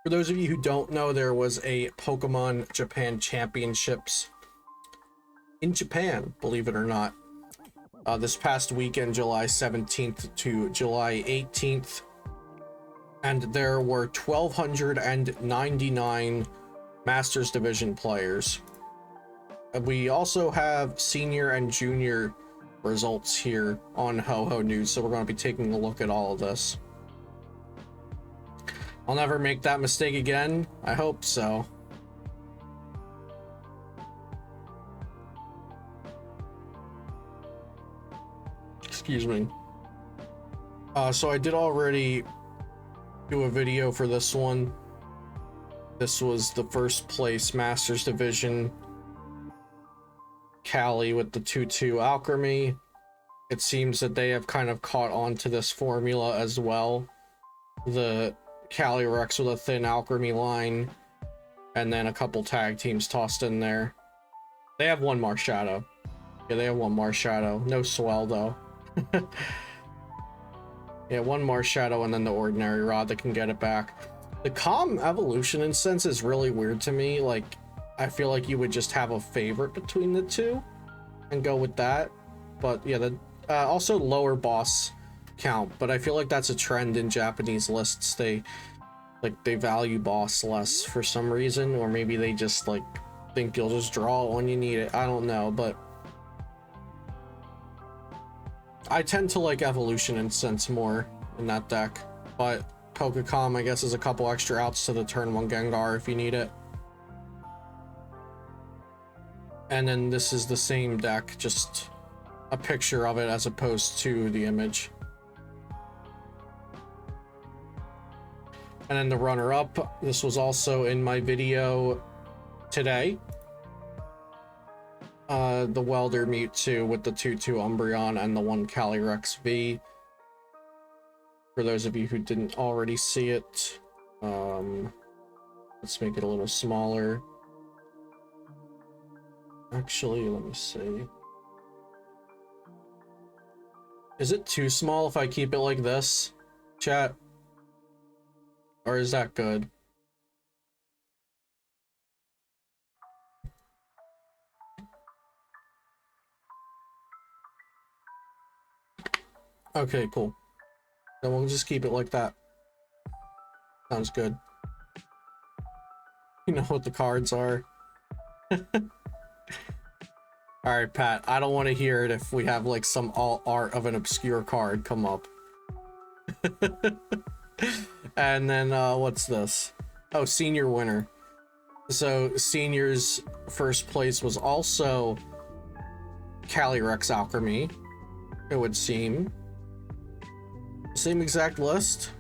For those of you who don't know, there was a Pokemon Japan Championships in Japan, believe it or not, this past weekend, July 17th to July 18th. And there were 1,299 Masters Division players. We also have senior and junior results here on Ho-Ho News, so we're going to be taking a look at all of this. I'll never make that mistake again. I hope so. Excuse me. So I did already do a video for this one. This was the first place Masters Division Cali with the 2-2 Alchemy. It seems that they have kind of caught on to this formula as well. The Calyrex with a thin Alchemy line, and then a couple tag teams tossed in there. They have one Marshadow. Yeah, they have one Marshadow. No Swell though. Yeah, one Marshadow and then the ordinary rod that can get it back. The Calm Evolution Incense is really weird to me. Like, I feel like you would just have a favorite between the two and go with that. But yeah, the also lower boss count, but I feel like that's a trend in Japanese lists. They value boss less for some reason, or maybe they just like think you'll just draw when you need it. I don't know, but I tend to like Evolution Incense more in that deck. But Pokecom, I guess, is a couple extra outs to the turn 1 Gengar if you need it. And then this is the same deck, just a picture of it as opposed to the image. And then the runner-up, this was also in my video today. The Welder Mewtwo with the 2-2 Umbreon and the 1 Calyrex V. For those of you who didn't already see it, let's make it a little smaller. Actually, let me see. Is it too small if I keep it like this, chat? Or is that good? Okay, cool. Then we'll just keep it like that. Sounds good. You know what the cards are. Alright, Pat, I don't want to hear it if we have like some alt art of an obscure card come up. And then what's this? Oh, senior winner. So seniors first place was also Calyrex Alchemy, it would seem. Same exact list?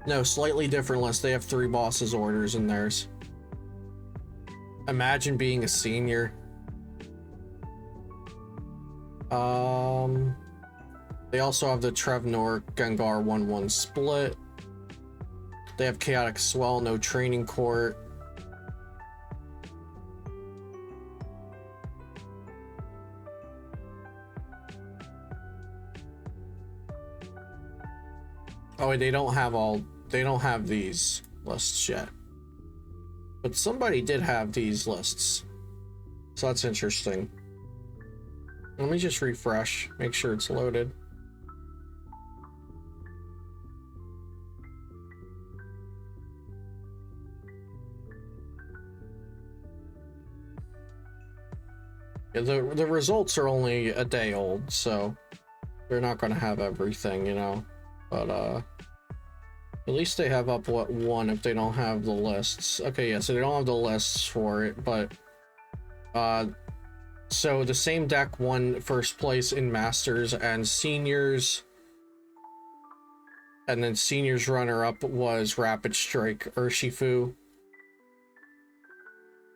No, slightly different list. They have 3 bosses orders in theirs. Imagine being a senior. They also have the Trevnor Gengar 1-1 split. They have Chaotic Swell, no Training Court. Oh, they don't have these lists yet. But somebody did have these lists. So that's interesting. Let me just refresh, make sure it's loaded. Yeah, the results are only a day old, so they're not going to have everything, you know. But at least they have up what 1 if they don't have the lists. Okay, yeah, so they don't have the lists for it, but so the same deck won first place in Masters and Seniors, and then Seniors runner-up was Rapid Strike Urshifu.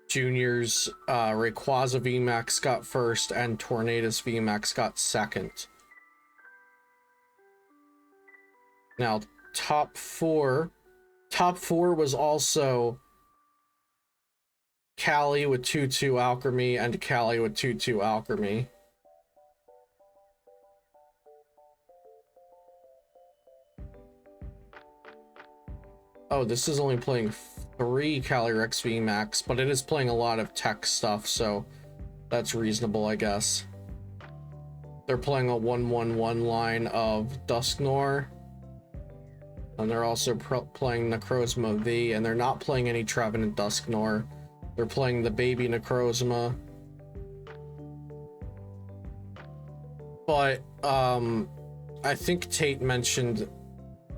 Juniors, Rayquaza VMAX got first, and Tornadus VMAX got second. Now, top four was also Cali with 2-2 Alchemy and Cali with 2-2 Alchemy. Oh, this is only playing 3 Calyrex VMAX, but it is playing a lot of tech stuff, so that's reasonable, I guess. They're playing a 1/1/1 line of Dusknoir. And they're also playing Necrozma V, and they're not playing any Trevenant Dusknoir. They're playing the baby Necrozma. But, I think Tate mentioned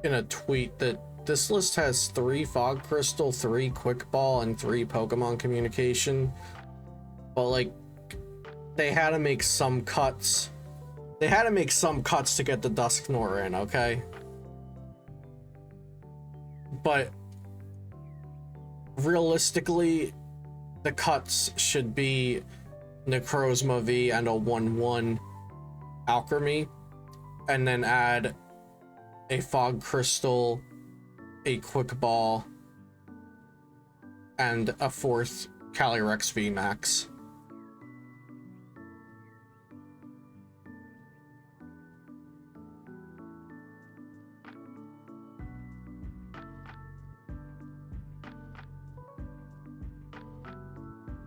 in a tweet that this list has 3 Fog Crystal, 3 Quick Ball, and 3 Pokemon Communication. But, like, they had to make some cuts. They had to make some cuts to get the Dusknoir in, okay? But realistically, the cuts should be Necrozma V and a 1/1 Alchemy, and then add a Fog Crystal, a Quick Ball, and a 4th Calyrex VMAX.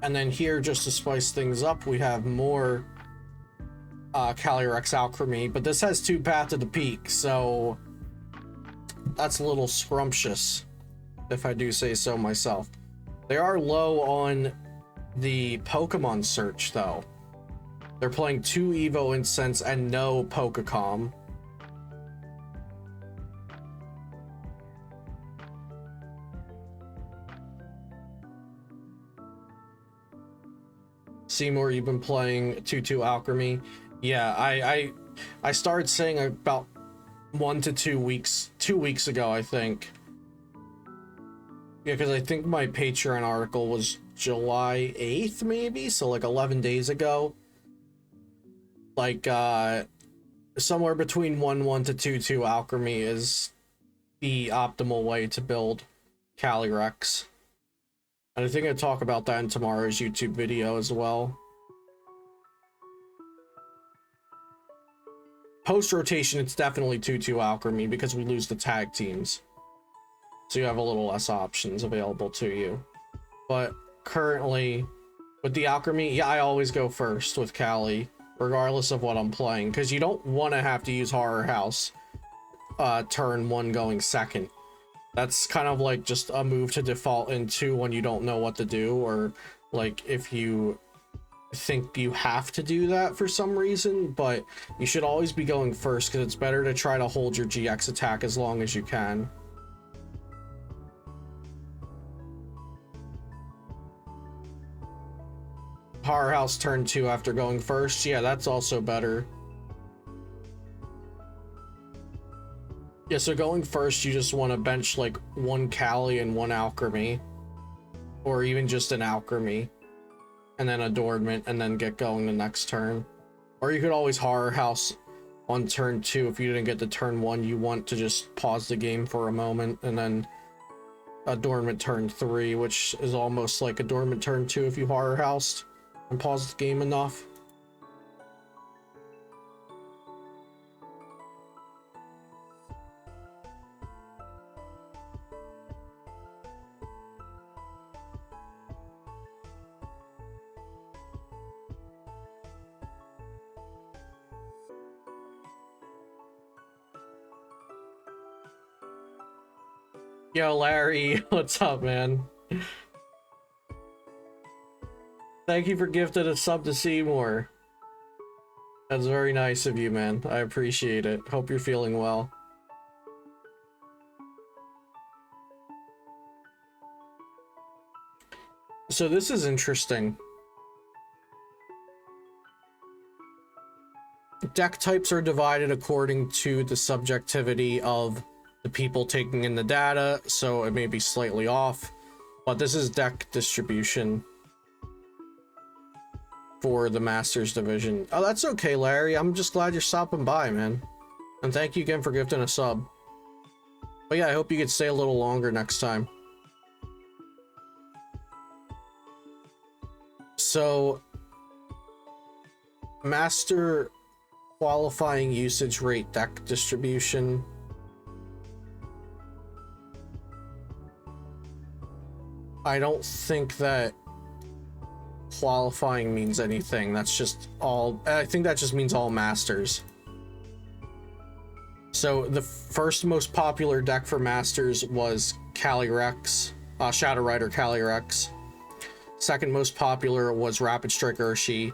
And then here, just to spice things up, we have more Calyrex Alchemy, but this has 2 Path to the Peak, so that's a little scrumptious, if I do say so myself. They are low on the Pokemon search, though. They're playing 2 Evo Incense and no Pokecom. Seymour, you've been playing 2/2 Alchemy. Yeah, I started saying about 1 to 2 weeks, 2 weeks ago, I think. Yeah, because I think my Patreon article was July 8th, maybe, so like 11 days ago. Like, somewhere between 1/1 to 2/2 Alchemy is the optimal way to build Calyrex. And I think I'll talk about that in tomorrow's YouTube video as well. Post-rotation, it's definitely 2/2 Alchemy because we lose the tag teams. So you have a little less options available to you. But currently, with the Alchemy, yeah, I always go first with Cali, regardless of what I'm playing, because you don't want to have to use Horror House turn 1 going second. That's kind of like just a move to default into when you don't know what to do, or like if you think you have to do that for some reason, but you should always be going first because it's better to try to hold your GX attack as long as you can. Horror House turn 2 after going first, yeah, that's also better. Yeah, so going first, you just want to bench like 1 Cali and 1 Alchemy, or even just an Alchemy, and then a Dormant, and then get going the next turn. Or you could always Horror House on turn 2 if you didn't get to turn 1. You want to just pause the game for a moment, and then a Dormant turn 3, which is almost like a Dormant turn 2 if you Horror Housed and paused the game enough. Yo, Larry, what's up, man? Thank you for gifting a sub to Seymour. That's very nice of you, man. I appreciate it. Hope you're feeling well. So this is interesting. Deck types are divided according to the subjectivity of the people taking in the data, so it may be slightly off, but this is deck distribution for the Masters division. Oh, that's okay, Larry. I'm just glad you're stopping by, man. And thank you again for gifting a sub. But yeah, I hope you could stay a little longer next time. So, Master qualifying usage rate deck distribution. I don't think that qualifying means anything. That's just all, I think that just means all masters. So the first most popular deck for masters was Calyrex, Shadow Rider Calyrex. Second most popular was Rapid Strike Urshi.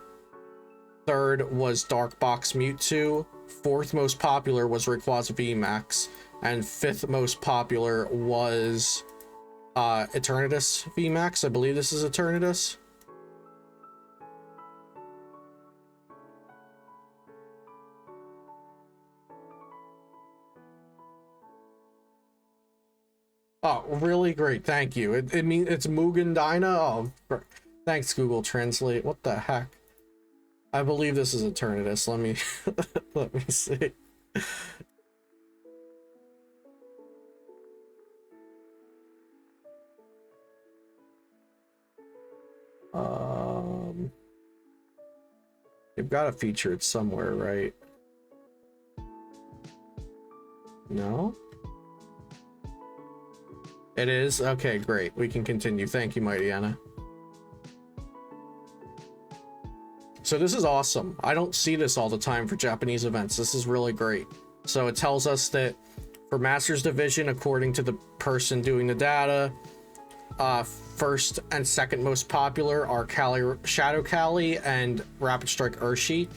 Third was Dark Box Mewtwo. Fourth most popular was Rayquaza VMAX. And fifth most popular was Eternatus VMAX. I believe this is Eternatus. Oh, really great. Thank you. It means it's Mugen Dyna. Oh, thanks, Google Translate. What the heck? I believe this is Eternatus. Let me let me see. They've got to feature it somewhere, right? No? It is? Okay, great. We can continue. Thank you, Mighty Anna. So this is awesome. I don't see this all the time for Japanese events. This is really great. So it tells us that for Masters Division, according to the person doing the data, first and second most popular are Shadow Cali and Rapid Strike Urshi.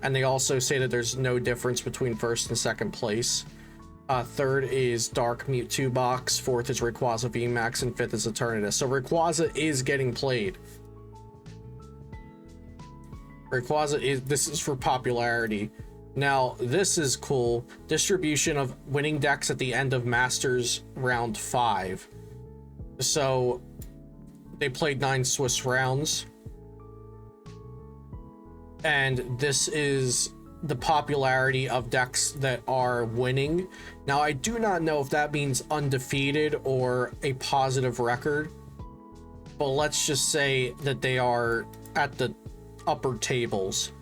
And they also say that there's no difference between first and second place. Third is Dark Mewtwo Box. Fourth is Rayquaza VMAX. And fifth is Eternatus. So Rayquaza is getting played. Rayquaza is, this is for popularity. Now, this is cool. Distribution of winning decks at the end of Masters Round 5. So, they played 9 Swiss rounds. And this is the popularity of decks that are winning. Now, I do not know if that means undefeated or a positive record. But let's just say that they are at the upper tables.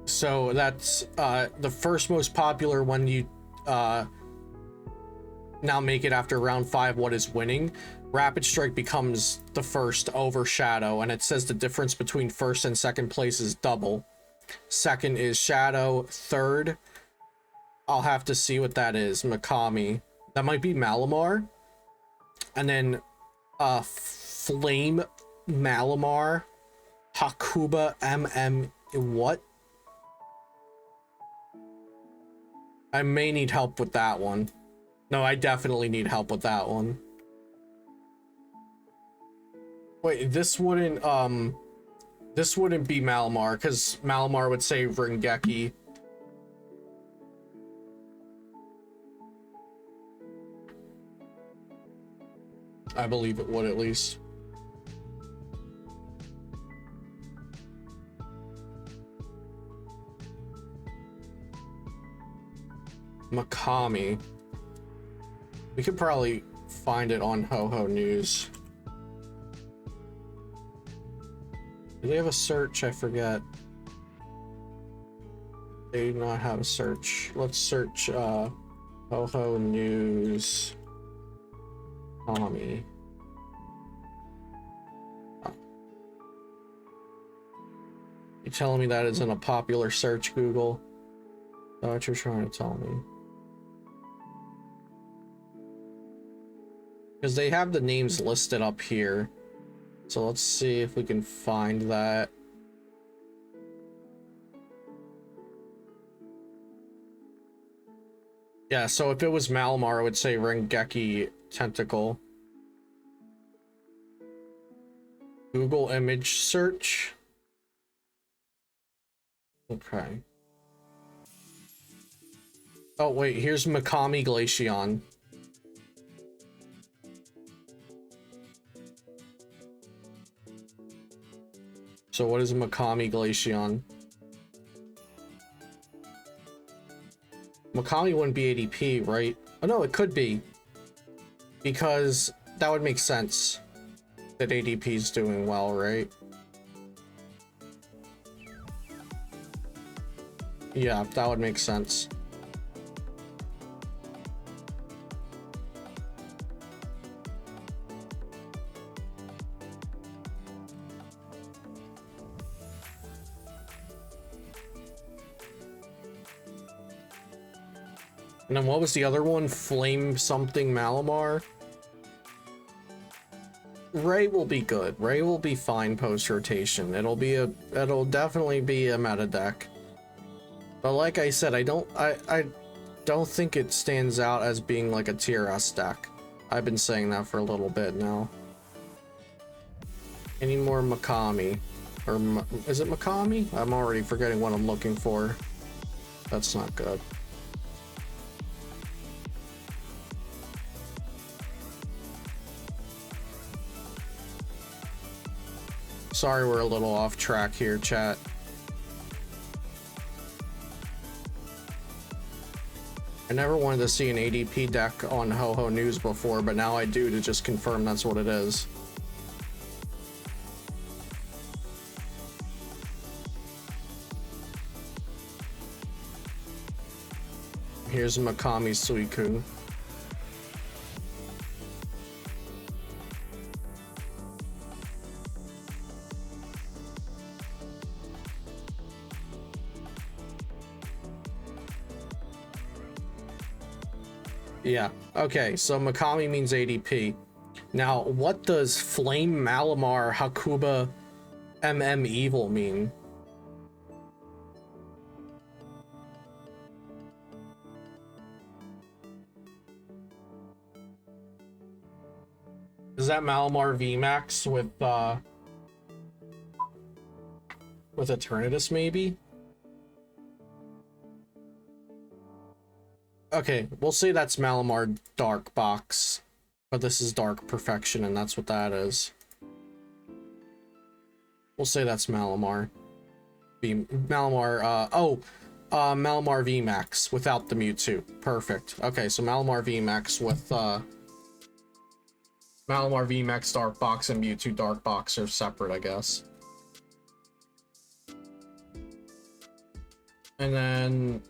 So that's the first most popular when you now make it after round 5 what is winning. Rapid Strike becomes the first over Shadow, and it says the difference between first and second place is double. Second is Shadow. Third, I'll have to see what that is. Mikami. That might be Malamar. And then Flame Malamar. Hakuba MM. What? I may need help with that one. No, I definitely need help with that one. Wait, this wouldn't be Malamar, because Malamar would say Rengeki. I believe it would, at least. Mikami. We could probably find it on Ho-Ho News. Do they have a search? I forget. They do not have a search. Let's search Ho-Ho News. Tommy. You telling me that isn't a popular search, Google? Is that what you're trying to tell me? Because they have the names listed up here. So let's see if we can find that. Yeah, so if it was Malamar, I would say Rengeki Tentacle. Google image search. Okay. Oh, wait, here's Mikami Glaceon. So what is a Mikami Glaceon? Mikami wouldn't be ADP, right? Oh no, it could be. Because that would make sense. That ADP is doing well, right? Yeah, that would make sense. And then what was the other one? Flame something Malamar? Ray will be good. Ray will be fine post-rotation. It'll definitely be a meta deck. But like I said, I don't think it stands out as being like a tier S deck. I've been saying that for a little bit now. Any more Makami? Or is it Makami? I'm already forgetting what I'm looking for. That's not good. Sorry, we're a little off track here, chat. I never wanted to see an ADP deck on Ho-Ho News before, but now I do, to just confirm that's what it is. Here's Makami Suicune. Yeah, okay, so Makami means ADP. Now, what does Flame Malamar Hakuba MM Evil mean? Is that Malamar VMAX with Eternatus, maybe? Okay, we'll say that's Malamar Dark Box, but this is Dark Perfection, and that's what that is. We'll say that's Malamar. Malamar VMAX without the Mewtwo. Perfect. Okay, so Malamar VMAX with Malamar VMAX Dark Box and Mewtwo Dark Box are separate, I guess. And then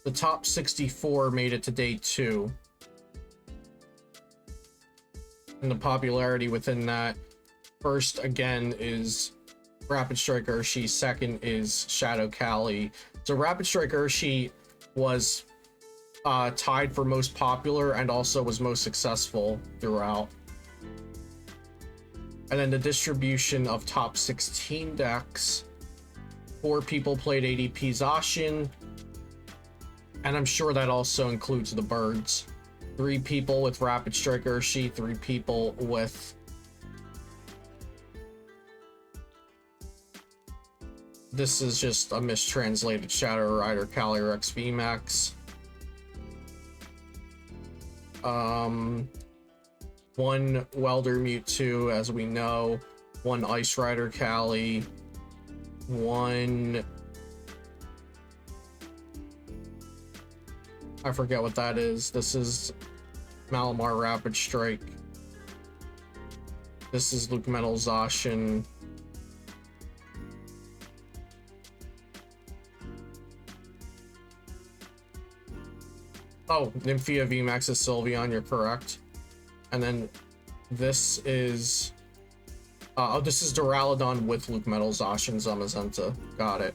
the top 64 made it to day 2. And the popularity within that, first again is Rapid Strike Urshi, second is Shadow Kali. So Rapid Strike Urshi was tied for most popular and also was most successful throughout. And then the distribution of top 16 decks, 4 people played ADP Zacian, and I'm sure that also includes the birds. 3 people with Rapid Strike Urshi, 3 people with this is just a mistranslated Shadow Rider Calyrex VMAX. 1 Welder Mewtwo, as we know, 1 Ice Rider Cali, 1 I forget what that is. This is Malamar Rapid Strike. This is Luke Metal Zacian. Oh, Nymphia VMAX is Sylveon, you're correct. And then this is oh, this is Duraludon with Luke Metal Zacian Zamazenta. Got it.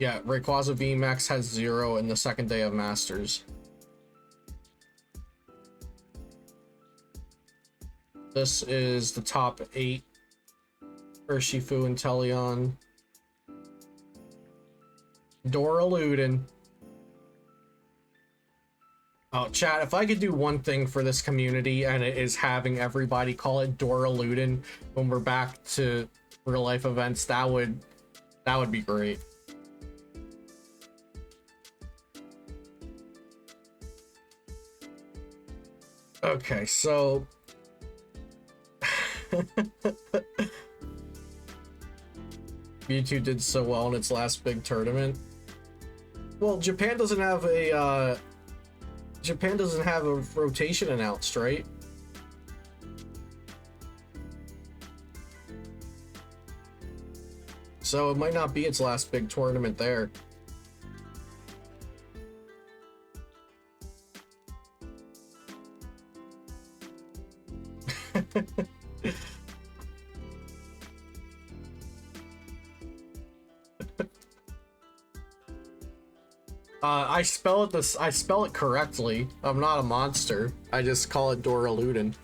Yeah, Rayquaza VMAX has 0 in the second day of Masters. This is the top 8. Urshifu and Teleon. Duraludon. Oh, chat, if I could do one thing for this community, and it is having everybody call it Duraludon when we're back to real life events, that would be great. Okay, so Mewtwo did so well in its last big tournament. Well, Japan doesn't have a rotation announced, right? So it might not be its last big tournament there. I spell it correctly. I'm not a monster. I just call it Doraludin.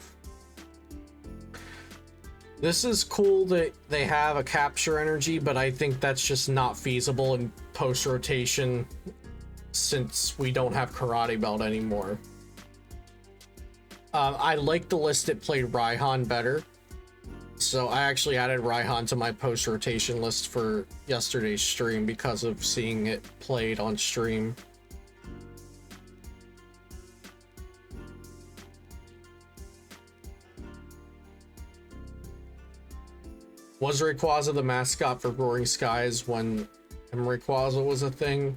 This is cool that they have a capture energy, but I think that's just not feasible in post-rotation since we don't have Karate Belt anymore. I like the list that played Raihan better. So I actually added Raihan to my post-rotation list for yesterday's stream because of seeing it played on stream. Was Rayquaza the mascot for Roaring Skies when Rayquaza was a thing?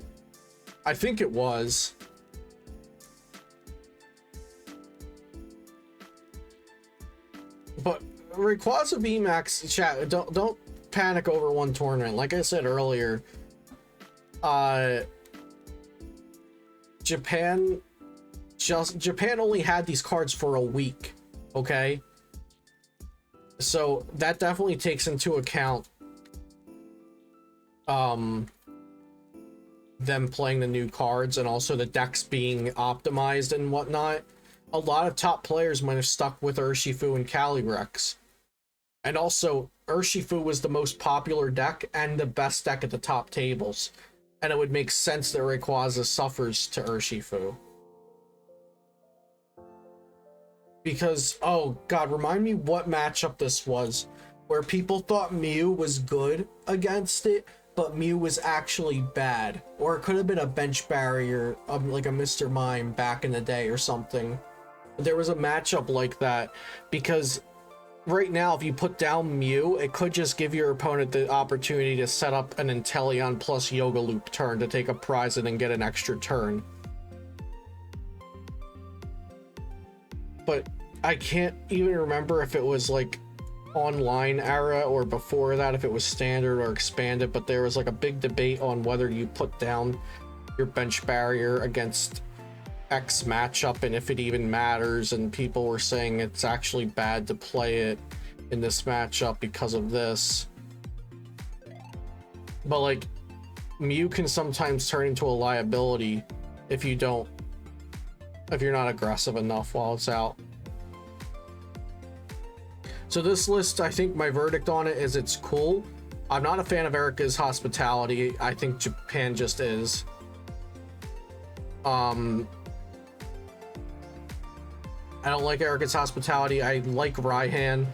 I think it was. But Rayquaza VMAX chat, don't panic over one tournament. Like I said earlier, Japan only had these cards for a week, okay? So that definitely takes into account them playing the new cards and also the decks being optimized and whatnot. A lot of top players might have stuck with Urshifu and Calyrex. And also, Urshifu was the most popular deck and the best deck at the top tables. And it would make sense that Rayquaza suffers to Urshifu. Because, oh god, remind me what matchup this was. Where people thought Mew was good against it, but Mew was actually bad. Or it could have been a bench barrier, like a Mr. Mime back in the day or something. There was a matchup like that, because right now, if you put down Mew, it could just give your opponent the opportunity to set up an Inteleon plus Yoga Loop turn to take a prize and then get an extra turn. But I can't even remember if it was like online era or before that, if it was standard or expanded, but there was like a big debate on whether you put down your bench barrier against X matchup and if it even matters, and people were saying it's actually bad to play it in this matchup because of this. But like, Mew can sometimes turn into a liability if you're not aggressive enough while it's out. So this list, I think my verdict on it is it's cool. I'm not a fan of Erica's hospitality. I think Japan just is. I don't like Erica's hospitality. I like Raihan.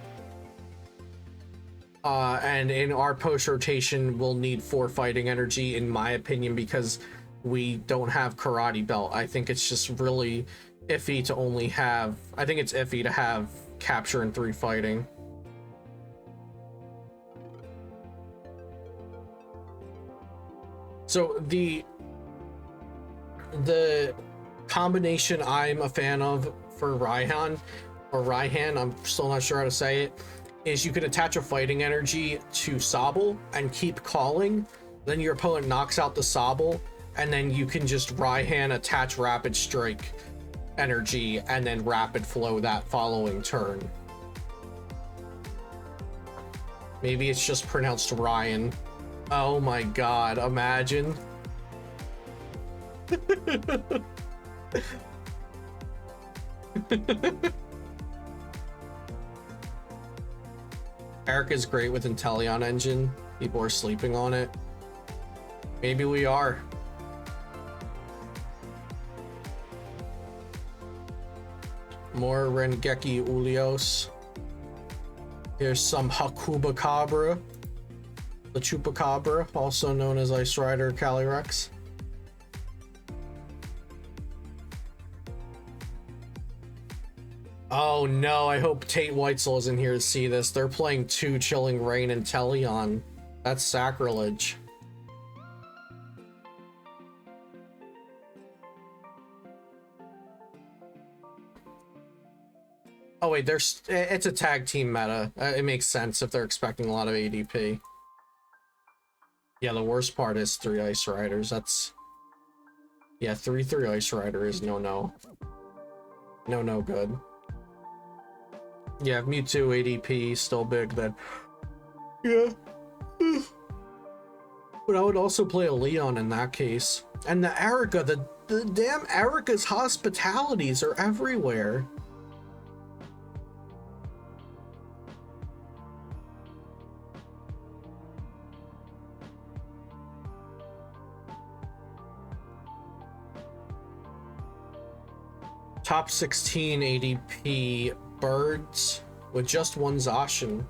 And in our post rotation, we'll need 4 fighting energy, in my opinion, because we don't have Karate Belt. I think it's just really iffy to only have. I think it's iffy to have capture and 3 fighting. So the combination I'm a fan of for Raihan, I'm still not sure how to say it, is you can attach a fighting energy to Sobble and keep calling, then your opponent knocks out the Sobble, and then you can just Raihan attach Rapid Strike energy and then Rapid Flow that following turn. Maybe it's just pronounced Ryan. Oh my god, imagine. Erica's great with Inteleon engine. People are sleeping on it. Maybe we are. More Rengeki Ulios. Here's some Hakubacabra. The Chupacabra, also known as Ice Rider Calyrex. Oh no, I hope Tate Weitzel isn't here to see this. They're playing 2 Chilling Rain and Teleon. That's sacrilege. Oh wait, it's a tag team meta. It makes sense if they're expecting a lot of ADP. Yeah, the worst part is 3 Ice Riders. That's... yeah, 3/3 Ice Rider is no good. Yeah, if Mewtwo ADP still big, then yeah. But I would also play a Leon in that case. And the Erica, the damn Erica's hospitalities are everywhere. Top 16 ADP birds with just one Zacian.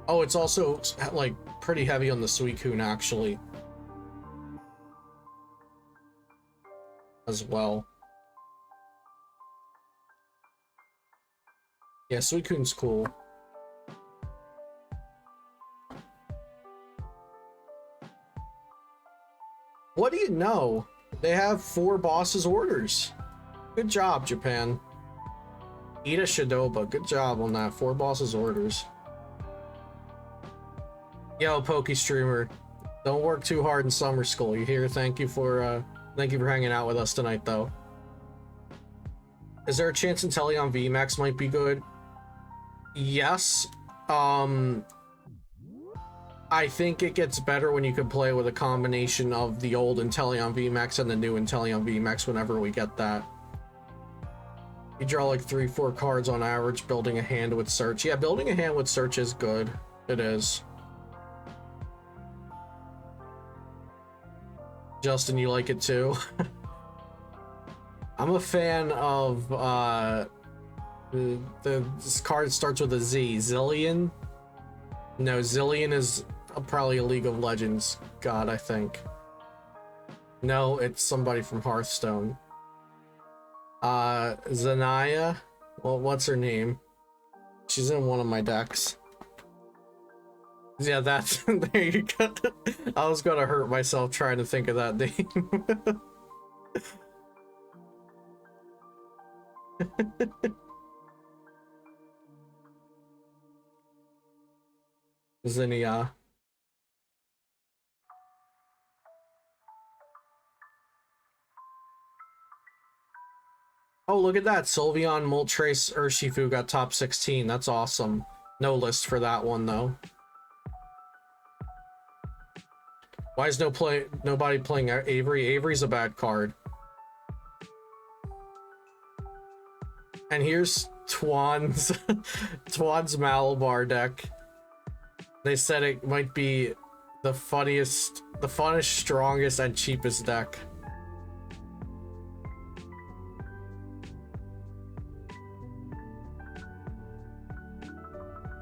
Oh, it's also like pretty heavy on the Suicune actually as well. Yeah, Suicune's cool. What do you know? They have 4 bosses orders. Good job, Japan. Ida Shadoba, good job on that. 4 bosses orders. Yo, Poke Streamer, don't work too hard in summer school. You hear? Thank you for hanging out with us tonight, though. Is there a chance Inteleon VMAX might be good? Yes. I think it gets better when you can play with a combination of the old Inteleon VMAX and the new Inteleon VMAX whenever we get that. You draw like 3-4 cards on average building a hand with search. Yeah, building a hand with search is good. It is. Justin, you like it too? I'm a fan of this card starts with a Z. Zillion? No, Zillion is probably a League of Legends god, I think. No, it's somebody from Hearthstone. Zanaya? Well, what's her name? She's in one of my decks. Yeah, that's there you go. I was gonna hurt myself trying to think of that name. Zinnia. Oh, look at that. Sylveon, Moltres, Urshifu got top 16. That's awesome. No list for that one, though. Why is nobody playing Avery? Avery's a bad card. And here's Twan's Twan's Malamar deck. They said it might be the funnest, strongest, and cheapest deck.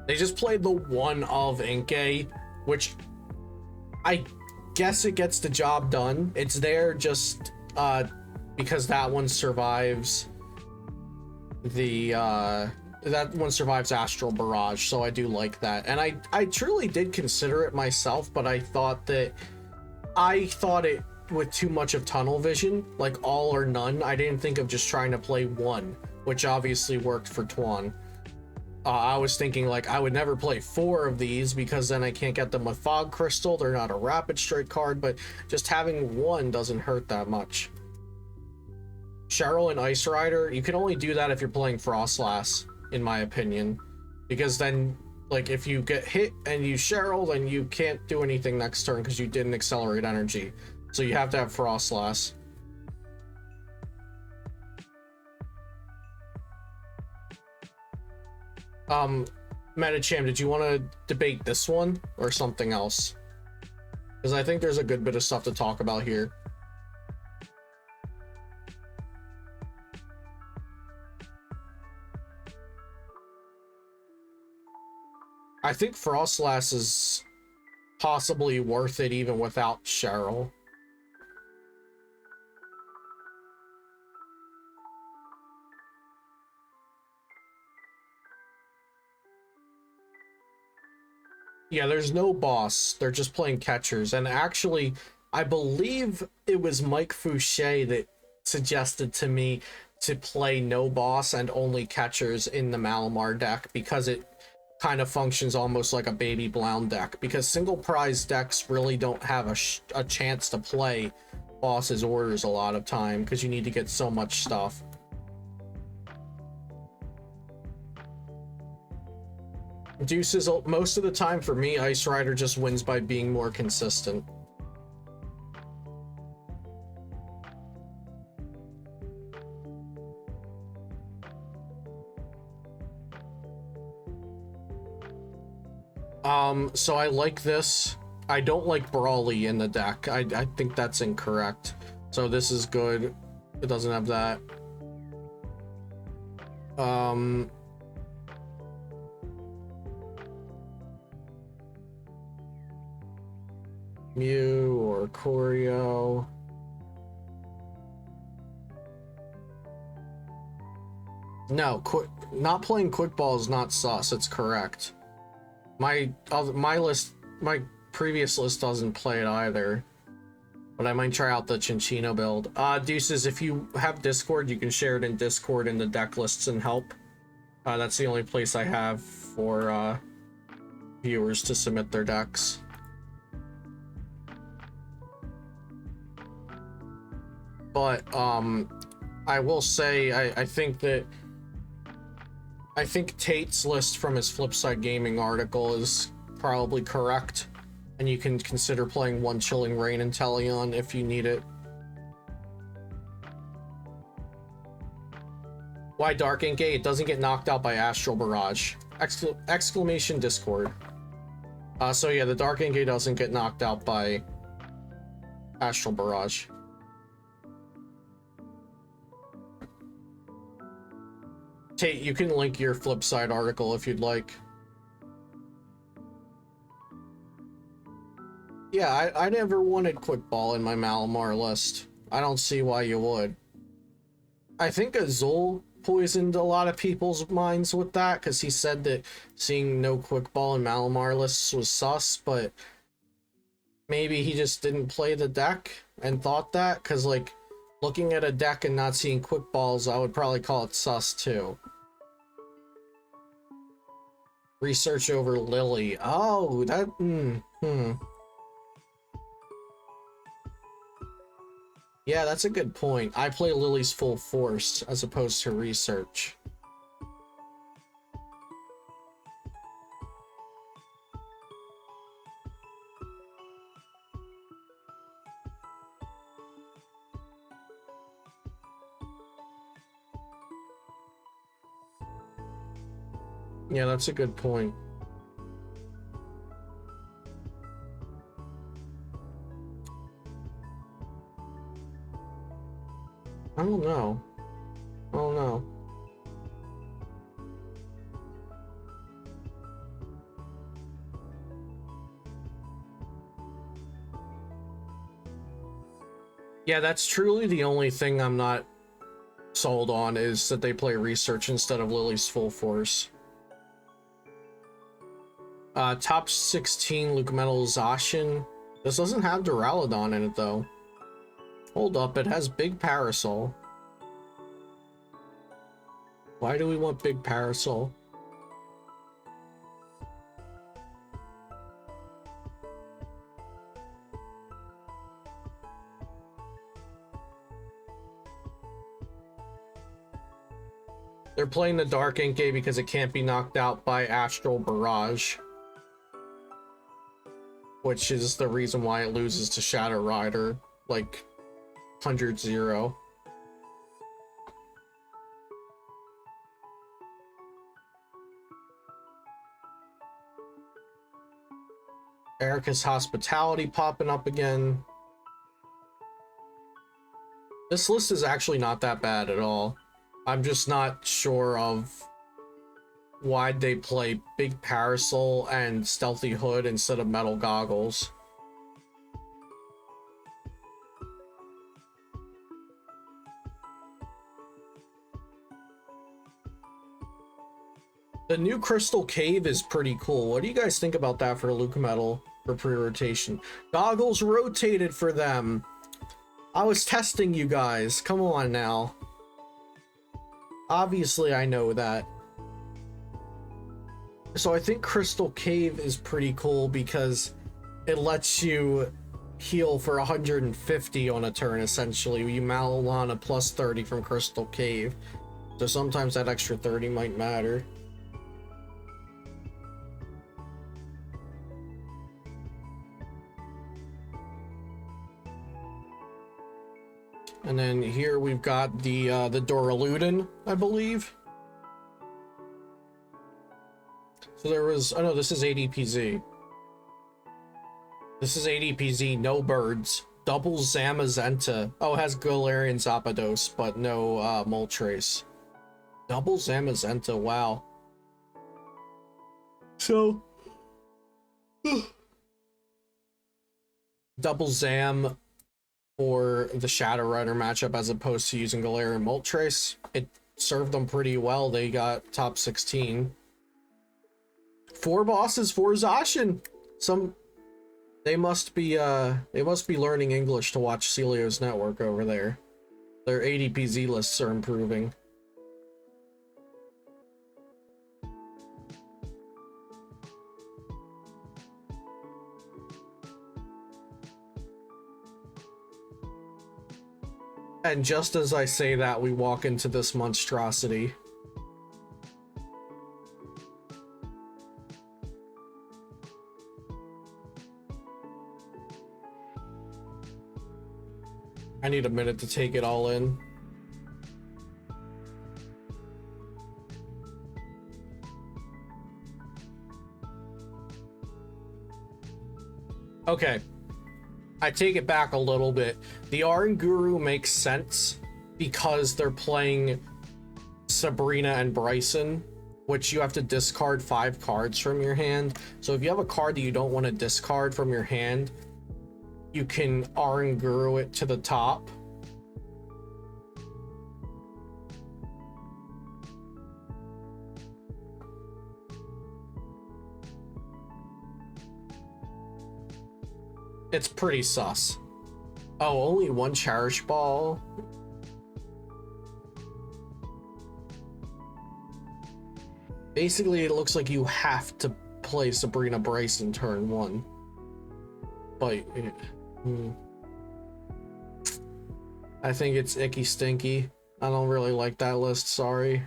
They just played the one of Inkay, which I guess it gets the job done. It's there just because that one survives that one survives Astral Barrage, so I do like that. And I truly did consider it myself, but I thought it with too much of tunnel vision, like all or none. I didn't think of just trying to play one, which obviously worked for Twan. I was thinking like I would never play 4 of these because then I can't get them with Fog Crystal. They're not a Rapid Strike card, but just having one doesn't hurt that much. Cheryl and Ice Rider, you can only do that if you're playing Frostlass, in my opinion, because then like if you get hit and you Cheryl, then you can't do anything next turn because you didn't accelerate energy. So you have to have Frostlass. Metacham, did you want to debate this one or something else? Because I think there's a good bit of stuff to talk about here. I think Frostlass is possibly worth it even without Cheryl. Yeah, there's no boss. They're just playing catchers. And actually, I believe it was Mike Fouché that suggested to me to play no boss and only catchers in the Malamar deck because it kind of functions almost like a Baby Blound deck. Because single prize decks really don't have a chance to play boss's orders a lot of time because you need to get so much stuff. Deuces, most of the time for me, Ice Rider just wins by being more consistent. So I like this. I don't like Brawly in the deck. I think that's incorrect. So this is good. It doesn't have that. Mew or Choreo. No, not playing Quick Ball is not sus. It's correct. My previous list doesn't play it either, but I might try out the Chinchino build. Deuces, if you have Discord, you can share it in Discord in the deck lists and help. That's the only place I have for viewers to submit their decks. But I will say I think Tate's list from his Flipside Gaming article is probably correct, and you can consider playing one Chilling Reign and Teleon if you need it. Why Dark Ink Gate? It doesn't get knocked out by Astral Barrage. Exclamation Discord. So yeah, the Dark Ink Gate doesn't get knocked out by Astral Barrage. Tate, you can link your Flipside article if you'd like. Yeah, I never wanted Quick Ball in my Malamar list. I don't see why you would. I think Azul poisoned a lot of people's minds with that, because he said that seeing no Quick Ball in Malamar lists was sus, but maybe he just didn't play the deck and thought that, because, like, looking at a deck and not seeing Quick Balls, I would probably call it sus too. Research over Lily. Oh, that... Yeah, that's a good point. I play Lily's Full Force as opposed to Research. Yeah, that's a good point. I don't know. I don't know. Yeah, that's truly the only thing I'm not sold on, is that they play Research instead of Lily's Full Force. Top 16 Luke Metal Zacian. This doesn't have Duraludon in it though. Hold up, it has Big Parasol. Why do we want Big Parasol? They're playing the Dark Ink Gate because it can't be knocked out by Astral Barrage, which is the reason why it loses to Shadow Rider, like 100-0. Erica's Hospitality popping up again. This list is actually not that bad at all. I'm just not sure of why they play Big Parasol and Stealthy Hood instead of Metal Goggles. The new Crystal Cave is pretty cool. What do you guys think about that for Luke Metal for pre-rotation? Goggles rotated for them. I was testing you guys. Come on now. Obviously, I know that. So I think Crystal Cave is pretty cool because it lets you heal for 150 on a turn, essentially. You Malamar a plus 30 from Crystal Cave. So sometimes that extra 30 might matter. And then here we've got the Duraludin, I believe. So there was, oh no, this is ADPZ. This is ADPZ, no birds. Double Zamazenta. Oh, it has Galarian Zapdos, but no Moltres. Double Zamazenta, wow. So, double Zam for the Shadow Rider matchup as opposed to using Galarian Moltres. It served them pretty well. They got top 16. 4 bosses for Zacian. They must be learning English to watch Celio's network over there. Their ADPZ lists are improving. And just as I say that, we walk into this monstrosity. I need a minute to take it all in. Okay. I take it back a little bit. The Aranguru makes sense because they're playing Sabrina and Bryson, which you have to discard 5 cards from your hand. So if you have a card that you don't want to discard from your hand, you can Aranguru it to the top. It's pretty sus. Oh, only 1 Cherish Ball? Basically, it looks like you have to play Sabrina Bryson turn 1. But... I think it's icky stinky. I don't really like that list, sorry.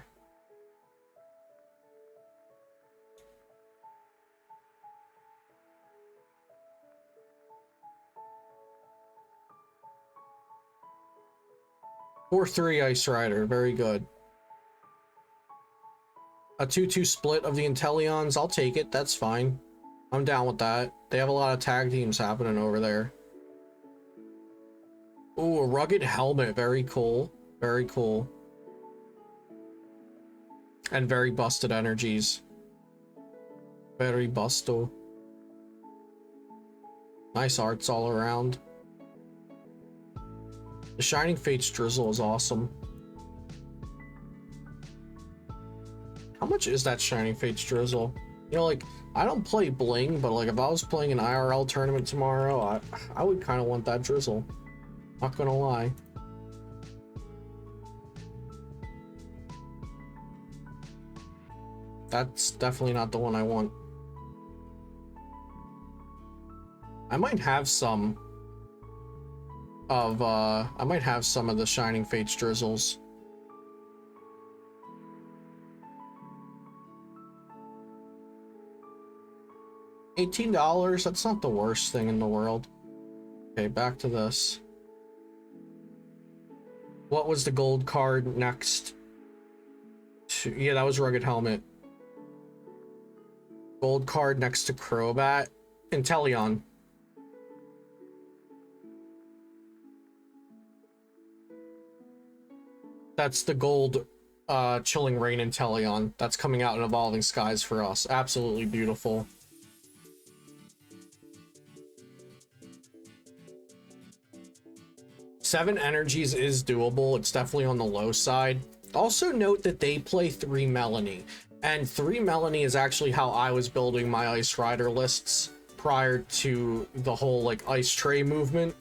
Or 3 Ice Rider, very good. A 2-2 split of the Inteleons, I'll take it, that's fine. I'm down with that. They have a lot of tag teams happening over there. Ooh, a Rugged Helmet, very cool. Very cool. And very busted energies. Very busto. Nice arts all around. The Shining Fates Drizzle is awesome. How much is that Shining Fates Drizzle? You know, like, I don't play Bling, but like if I was playing an IRL tournament tomorrow, I would kind of want that Drizzle. Not gonna lie. That's definitely not the one I want. I might have some of the Shining Fates Drizzles. $18, that's not the worst thing in the world. Okay, back to this. What was the gold card next to, yeah, that was Rugged Helmet. Gold card next to Crobat. Inteleon. That's the gold Chilling Reign Inteleon. That's coming out in Evolving Skies for us. Absolutely beautiful. Seven energies is doable. It's definitely on the low side. Also note that they play 3 Melanie. And 3 Melanie is actually how I was building my Ice Rider lists prior to the whole like Ice Tray movement.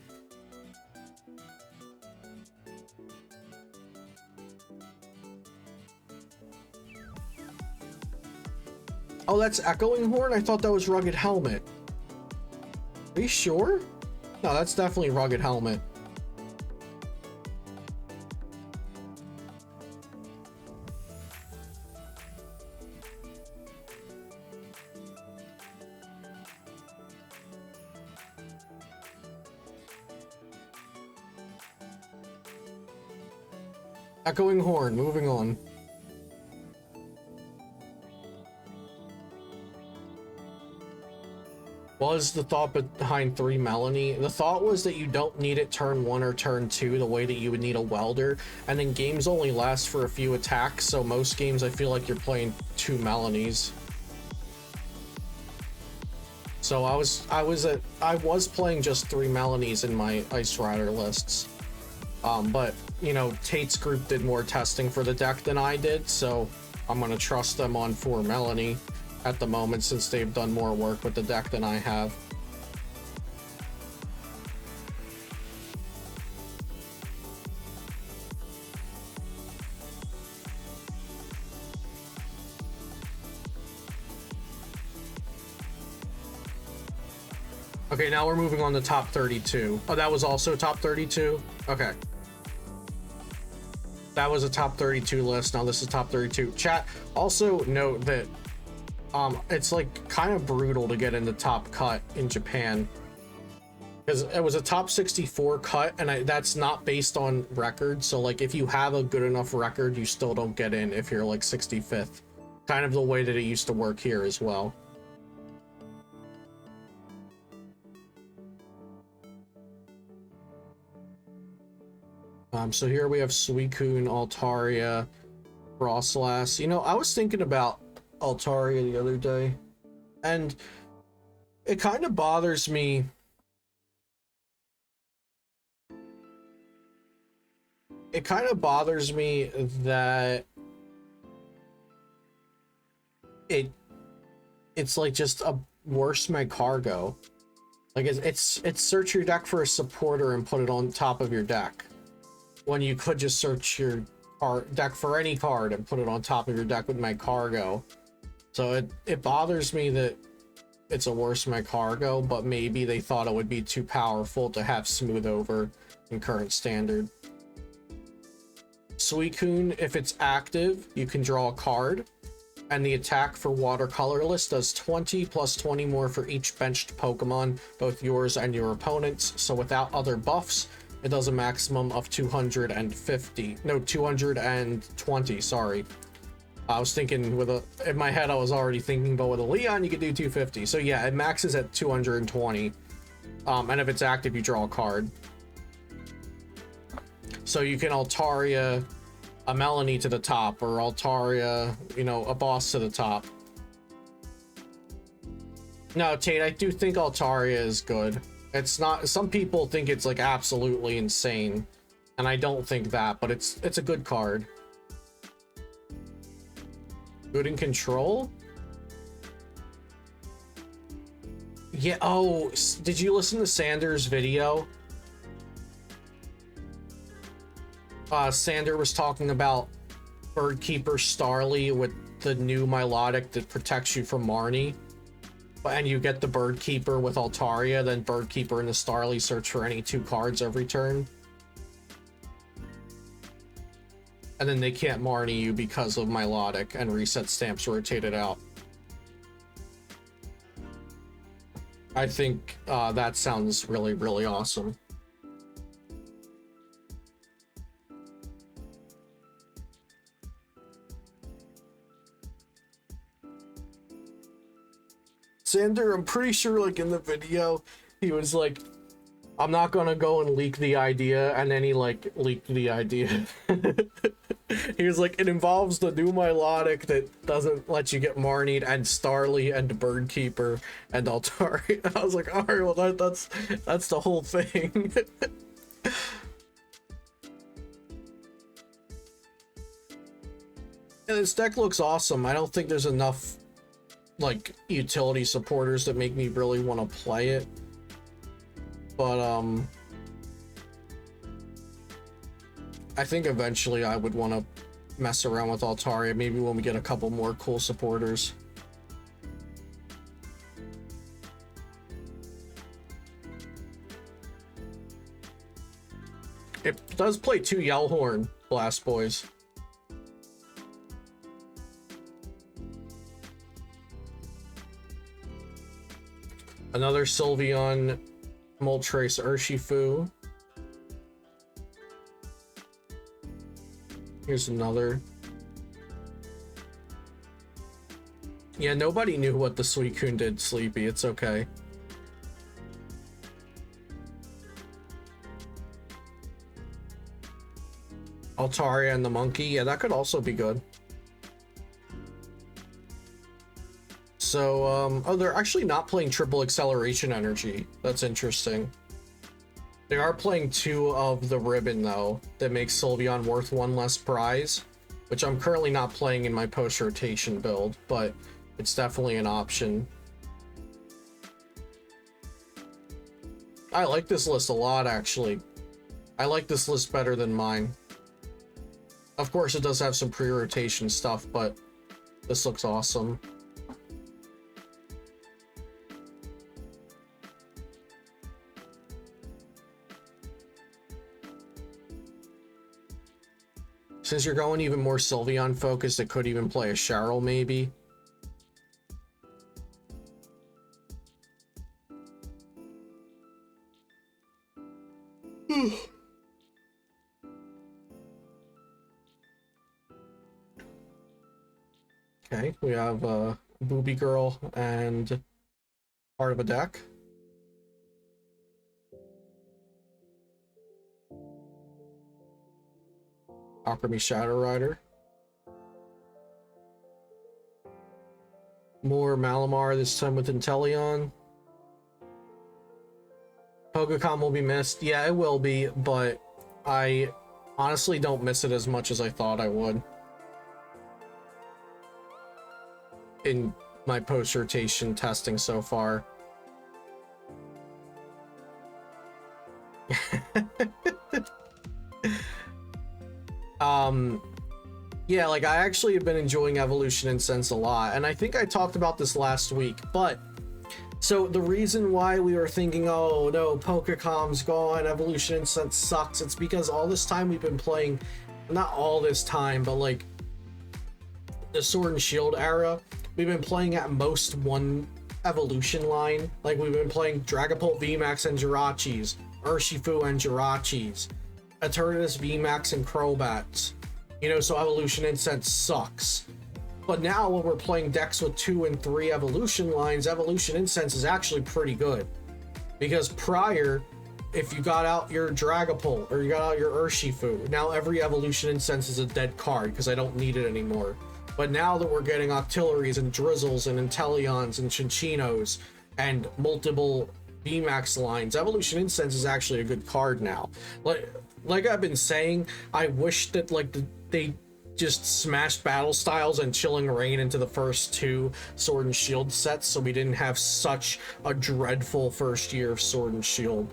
Oh, that's Echoing Horn? I thought that was Rugged Helmet. Are you sure? No, that's definitely Rugged Helmet. Echoing Horn, moving on. What was the thought behind 3 Melanie? The thought was that you don't need it turn 1 or turn 2 the way that you would need a welder, and then games only last for a few attacks, so most games I feel like you're playing 2 Melanies. So I was playing just 3 Melanies in my Ice Rider lists. But you know, Tate's group did more testing for the deck than I did, so I'm gonna trust them on 4 Melanie at the moment since they've done more work with the deck than I have. Okay, now we're moving on to top 32. Oh, that was also top 32? Okay. That was a top 32 list. Now this is top 32. Chat, also note that it's like kind of brutal to get in the top cut in Japan. Because it was a top 64 cut, and that's not based on record. So like if you have a good enough record, you still don't get in if you're like 65th. Kind of the way that it used to work here as well. So here we have Suicune, Altaria, Frostlass. You know, I was thinking about Altaria the other day, and it kind of bothers me. It kind of bothers me that it's like just a worse Magcargo. Like it's search your deck for a supporter and put it on top of your deck, when you could just search your deck for any card and put it on top of your deck with Magcargo. So it bothers me that it's a worse Magcargo, but maybe they thought it would be too powerful to have smooth over in current standard. Suicune, if it's active, you can draw a card, and the attack for watercolorless does 20 plus 20 more for each benched Pokemon, both yours and your opponent's. So without other buffs, it does a maximum of 220, sorry. I was thinking in my head I was already thinking, but with a Leon you could do 250. So yeah, it maxes at 220. And if it's active, you draw a card. So you can Altaria a Melanie to the top, or Altaria, you know, a boss to the top. No, Tate, I do think Altaria is good. It's not, some people think it's like absolutely insane, and I don't think that, but it's a good card. Good in control? Yeah, oh, did you listen to Sanders' video? Sander was talking about Birdkeeper Starly with the new Milotic that protects you from Marnie. And you get the Birdkeeper with Altaria, then Birdkeeper and the Starly search for any 2 cards every turn. And then they can't Marnie you because of Milotic, and reset stamps rotated out. I think that sounds really, really awesome. Sander, I'm pretty sure, like, in the video, he was like, I'm not gonna go and leak the idea, and then he, like, leaked the idea. He was like, it involves the new Milotic that doesn't let you get Marnied, and Starly, and Birdkeeper, and Altaria. I was like, alright, well, that's the whole thing. Yeah, this deck looks awesome. I don't think there's enough like utility supporters that make me really want to play it, but I think eventually I would want to mess around with Altaria, maybe when we get a couple more cool supporters. It does play 2 Yellhorn Blast Boys. Another Sylveon, Moltres, Urshifu. Here's another. Yeah, nobody knew what the Suicune did, Sleepy. It's okay. Altaria and the monkey. Yeah, that could also be good. So, oh, they're actually not playing triple acceleration energy. That's interesting. They are playing 2 of the ribbon, though, that makes Sylveon worth 1 less prize, which I'm currently not playing in my post-rotation build, but it's definitely an option. I like this list a lot, actually. I like this list better than mine. Of course, it does have some pre-rotation stuff, but this looks awesome. Since you're going even more Sylveon focused, it could even play a Cheryl, maybe. Okay, we have Booby Girl and part of a deck. Alchemy Shadow Rider. More Malamar, this time with Inteleon. Pokecom will be missed. Yeah, it will be, but I honestly don't miss it as much as I thought I would in my post-rotation testing so far. Yeah, like I actually have been enjoying Evolution Incense a lot, and I think I talked about this last week, but so the reason why we were thinking, oh no, Pokecom's gone, Evolution Incense sucks, it's because all this time we've been playing, not all this time, but like the Sword and Shield era, we've been playing at most one evolution line. Like we've been playing Dragapult VMAX and Jirachis, Urshifu and Jirachis, Eternatus VMAX and Crobats. You know, so Evolution Incense sucks. But now when we're playing decks with 2 and 3 evolution lines, Evolution Incense is actually pretty good. Because prior, if you got out your Dragapult or you got out your Urshifu, now every Evolution Incense is a dead card because I don't need it anymore. But now that we're getting Octilleries and Drizzles and Inteleons and Chinchinos and multiple VMAX lines, Evolution Incense is actually a good card now. Like I've been saying, I wish that they just smashed Battle Styles and Chilling Reign into the first 2 Sword and Shield sets so we didn't have such a dreadful first year of Sword and Shield.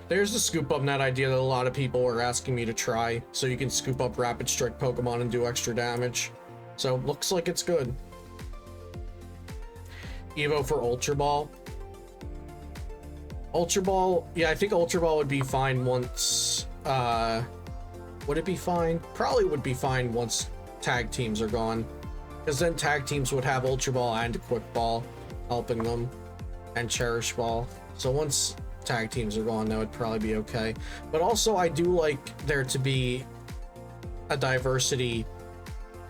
There's the scoop up net idea that a lot of people are asking me to try, so you can scoop up Rapid Strike Pokemon and do extra damage. So looks like it's good. Evo for Ultra Ball. Ultra Ball, yeah, I think Ultra Ball would be fine once, would it be fine? Probably would be fine once tag teams are gone, because then tag teams would have Ultra Ball and Quick Ball helping them, and Cherish Ball. So once tag teams are gone, that would probably be okay. But also, I do like there to be a diversity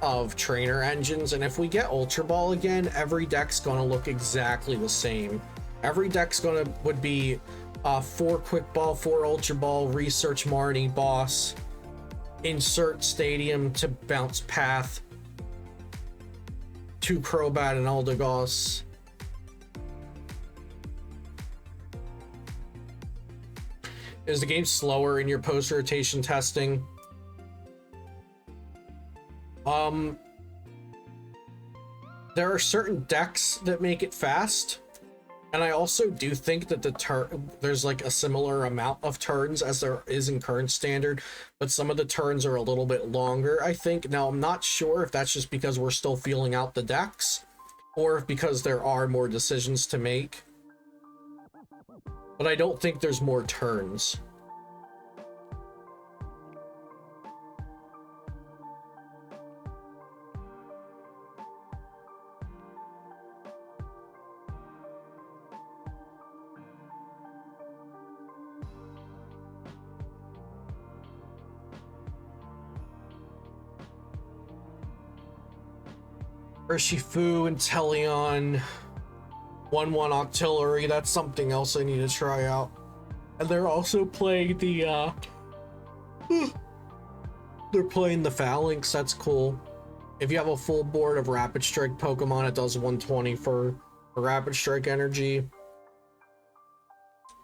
of trainer engines, and if we get Ultra Ball again, every deck's gonna look exactly the same. Every deck's would be 4 Quick Ball, 4 Ultra Ball, Research Marnie, Boss, insert Stadium to bounce Path, 2 Crobat and Eldegoss. Is the game slower in your post-rotation testing? There are certain decks that make it fast. And I also do think that there's like a similar amount of turns as there is in current standard, but some of the turns are a little bit longer, I think. Now, I'm not sure if that's just because we're still feeling out the decks, or if because there are more decisions to make. But I don't think there's more turns. Urshifu and Teleon. 1/1 Octillery, that's something else I need to try out. And they're also playing the they're playing the Phalanx, that's cool. If you have a full board of Rapid Strike Pokemon, it does 120 for Rapid Strike energy.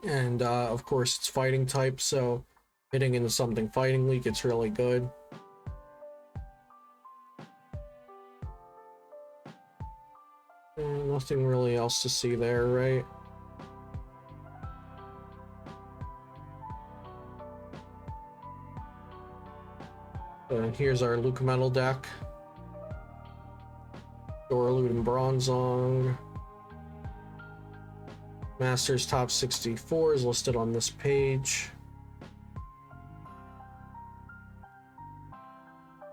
And of course it's fighting type, so hitting into something fighting weak, it's really good. Nothing really else to see there, right? Here's our Luke Metal deck. Doraloot and Bronzong. Masters top 64 is listed on this page.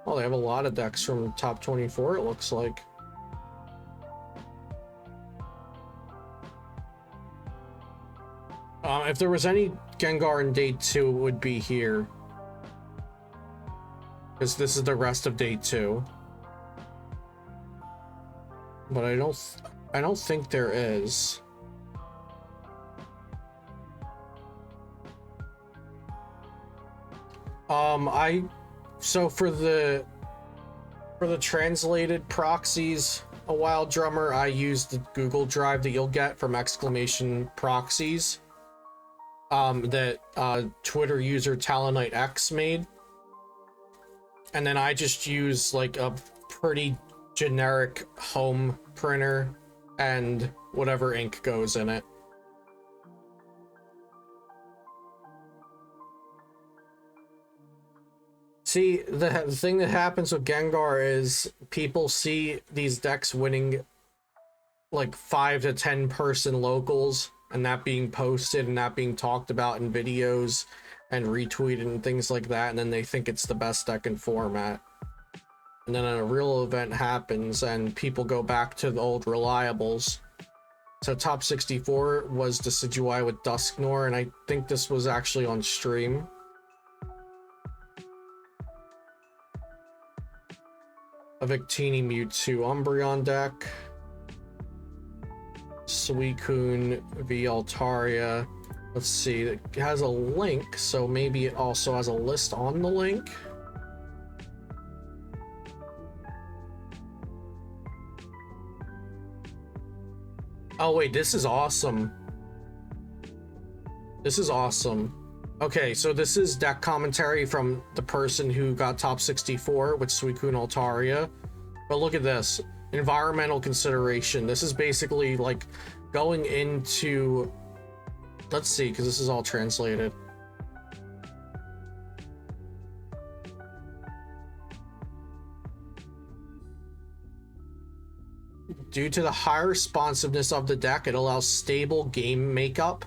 Oh, they have a lot of decks from top 24, it looks like. If there was any Gengar in day 2, it would be here. Because this is the rest of day 2. But I don't think there is. So for the translated proxies, a Wild Drummer, I use the Google Drive that you'll get from exclamation proxies. That Twitter user Talonite X made, and then I just use like a pretty generic home printer and whatever ink goes in it. See, the thing that happens with Gengar is people see these decks winning like 5 to 10 person locals, and that being posted and that being talked about in videos and retweeted and things like that, and then they think it's the best deck in format. And then a real event happens and people go back to the old reliables. So top 64 was Decidueye with Dusknoir, and I think this was actually on stream. A Victini Mewtwo Umbreon deck. Suicune v Altaria. Let's see, it has a link, so maybe it also has a list on the link. Oh wait, this is awesome. This is awesome. Okay, so this is deck commentary from the person who got top 64 with Suicune Altaria. But look at this. Environmental consideration. This is basically like going into, let's see, because this is all translated. Due to the high responsiveness of the deck, it allows stable game makeup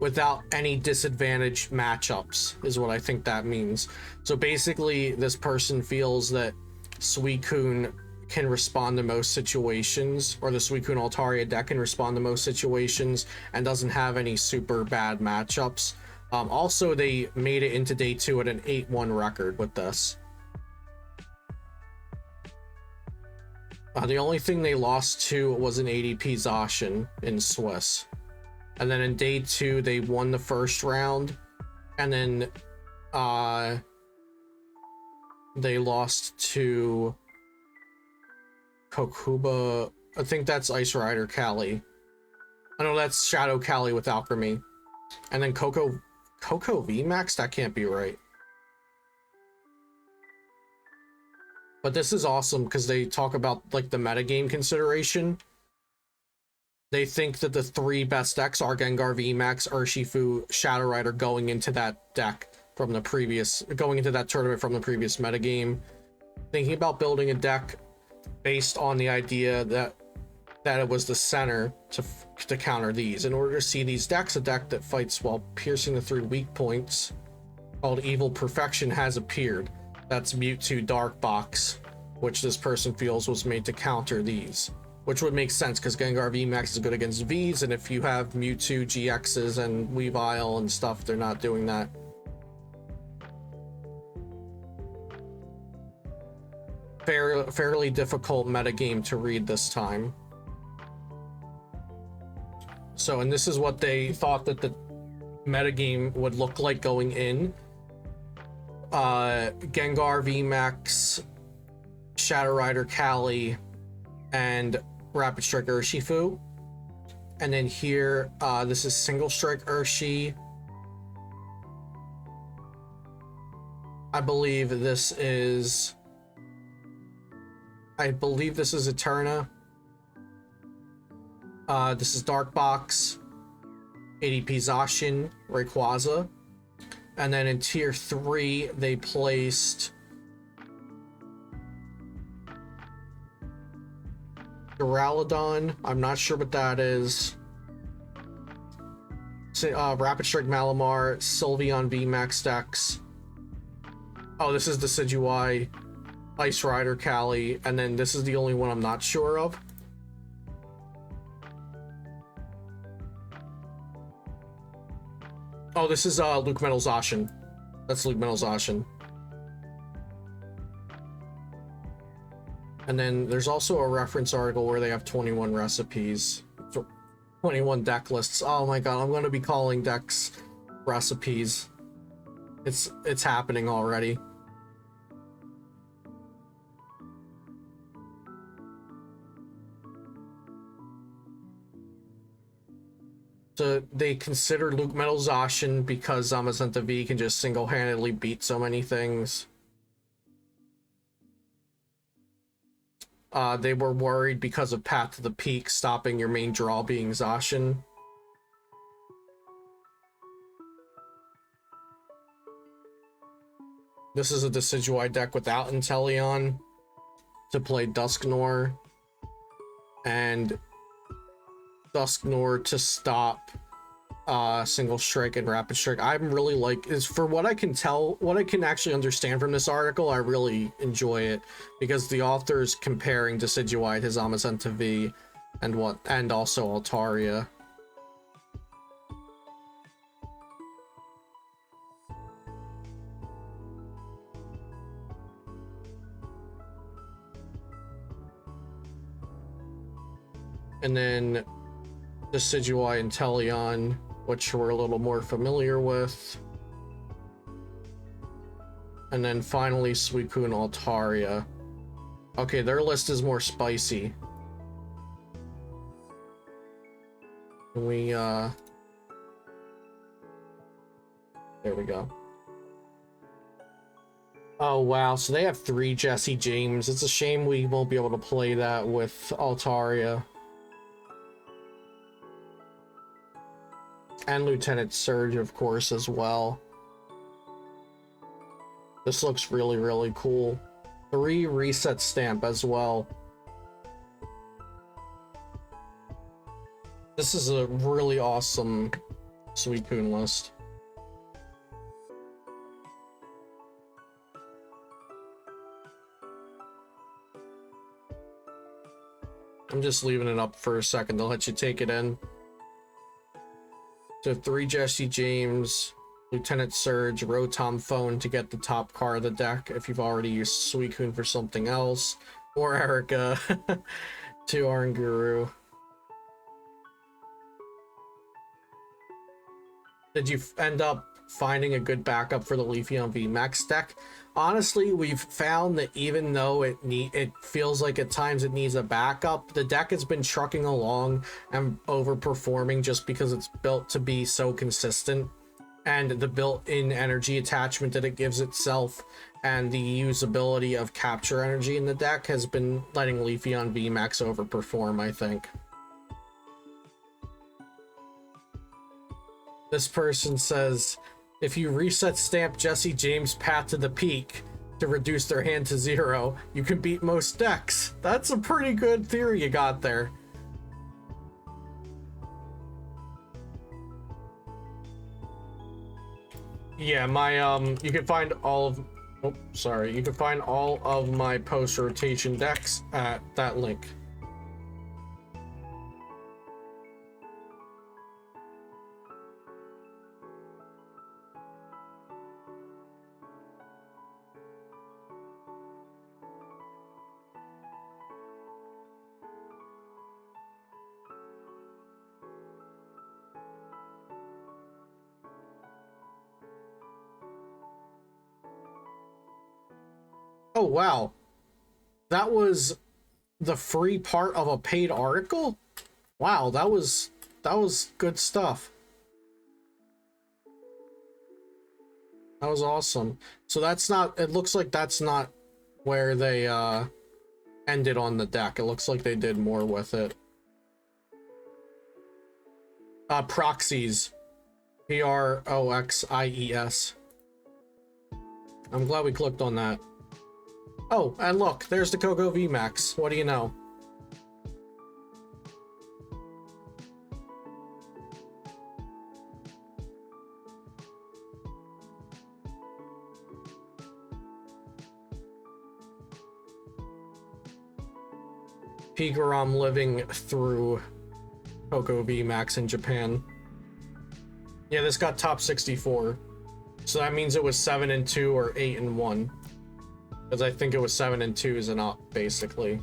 without any disadvantaged matchups, is what I think that means. So basically, this person feels that Suicune can respond to most situations, or the Suicune Altaria deck can respond to most situations and doesn't have any super bad matchups. Also, they made it into day 2 at an 8-1 record with this. The only thing they lost to was an ADP Zacian in Swiss. And then in day 2, they won the first round. And then they lost to Kokuba. I think that's Ice Rider Cali. I know that's Shadow Cali with Alchemy. And then Coco VMAX? That can't be right. But this is awesome because they talk about like the metagame consideration. They think that the 3 best decks are Gengar, VMAX, Urshifu, Shadow Rider going into that deck from the previous, going into that tournament from the previous metagame. Thinking about building a deck based on the idea that it was the center to counter these. In order to see these decks, a deck that fights while piercing the 3 weak points called Evil Perfection has appeared. That's Mewtwo Dark Box, which this person feels was made to counter these. Which would make sense because Gengar VMAX is good against Vs, and if you have Mewtwo GXs and Weavile and stuff, they're not doing that. fairly difficult metagame to read this time. So, and this is what they thought that the metagame would look like going in. Gengar VMAX, Shadow Rider Kali, and Rapid Strike Urshifu. And then here, this is Single Strike Urshi. I believe this is Eterna. This is Dark Box, ADP Zacian, Rayquaza. And then in tier 3, they placed Duraludon. I'm not sure what that is. Rapid Strike Malamar, Sylveon VMAX Dex. Oh, this is the Decidueye, Ice Rider Kali, and then this is the only one I'm not sure of. Oh, this is Luke Metal Zacian. That's Luke Metal Zacian. And then there's also a reference article where they have 21 recipes. 21 deck lists. Oh my god, I'm gonna be calling decks recipes. It's happening already. So they consider Luke Metal Zacian because Zamazenta V can just single-handedly beat so many things. They were worried because of Path to the Peak stopping your main draw being Zacian. This is a Decidueye deck without Inteleon to play Dusknoir and Dusknoir to stop Single Strike and Rapid Strike. I'm really is for what I can tell, what I can actually understand from this article, I really enjoy it because the author's comparing Decidueye to Zamazenta V and also Altaria. And then Decidueye and Inteleon, which we're a little more familiar with. And then finally Suicune and Altaria. Okay, their list is more spicy. There we go. Oh wow, so they have 3 Jesse James. It's a shame we won't be able to play that with Altaria. And Lieutenant Surge, of course, as well. This looks really, really cool. 3 reset stamp as well. This is a really awesome Suicune list. I'm just leaving it up for a second to let you take it in. So 3 Jesse James, Lieutenant Surge, Rotom Phone to get the top card of the deck if you've already used Suicune for something else, or Erica to Oranguru. Did you end up finding a good backup for the Leafeon VMAX deck? Honestly, we've found that even though it feels like at times it needs a backup, the deck has been trucking along and overperforming just because it's built to be so consistent, and the built-in energy attachment that it gives itself and the usability of capture energy in the deck has been letting Leafeon VMAX overperform, I think. This person says, if you reset stamp Jesse James' Path to the Peak to reduce their hand to 0, you can beat most decks. That's a pretty good theory you got there. Yeah, my you can find all of you can find all of my post rotation decks at that link. Oh, wow. That was the free part of a paid article? Wow, that was good stuff. That was awesome. So that's not, it looks like that's not where they ended on the deck. It looks like they did more with it. Proxies. Proxies. I'm glad we clicked on that. Oh, and look, there's the Coco VMAX. What do you know? Piguram living through Coco VMAX in Japan. Yeah, this got top 64. So that means it was 7-2 or 8-1. Because I think it was 7-2s and up, basically.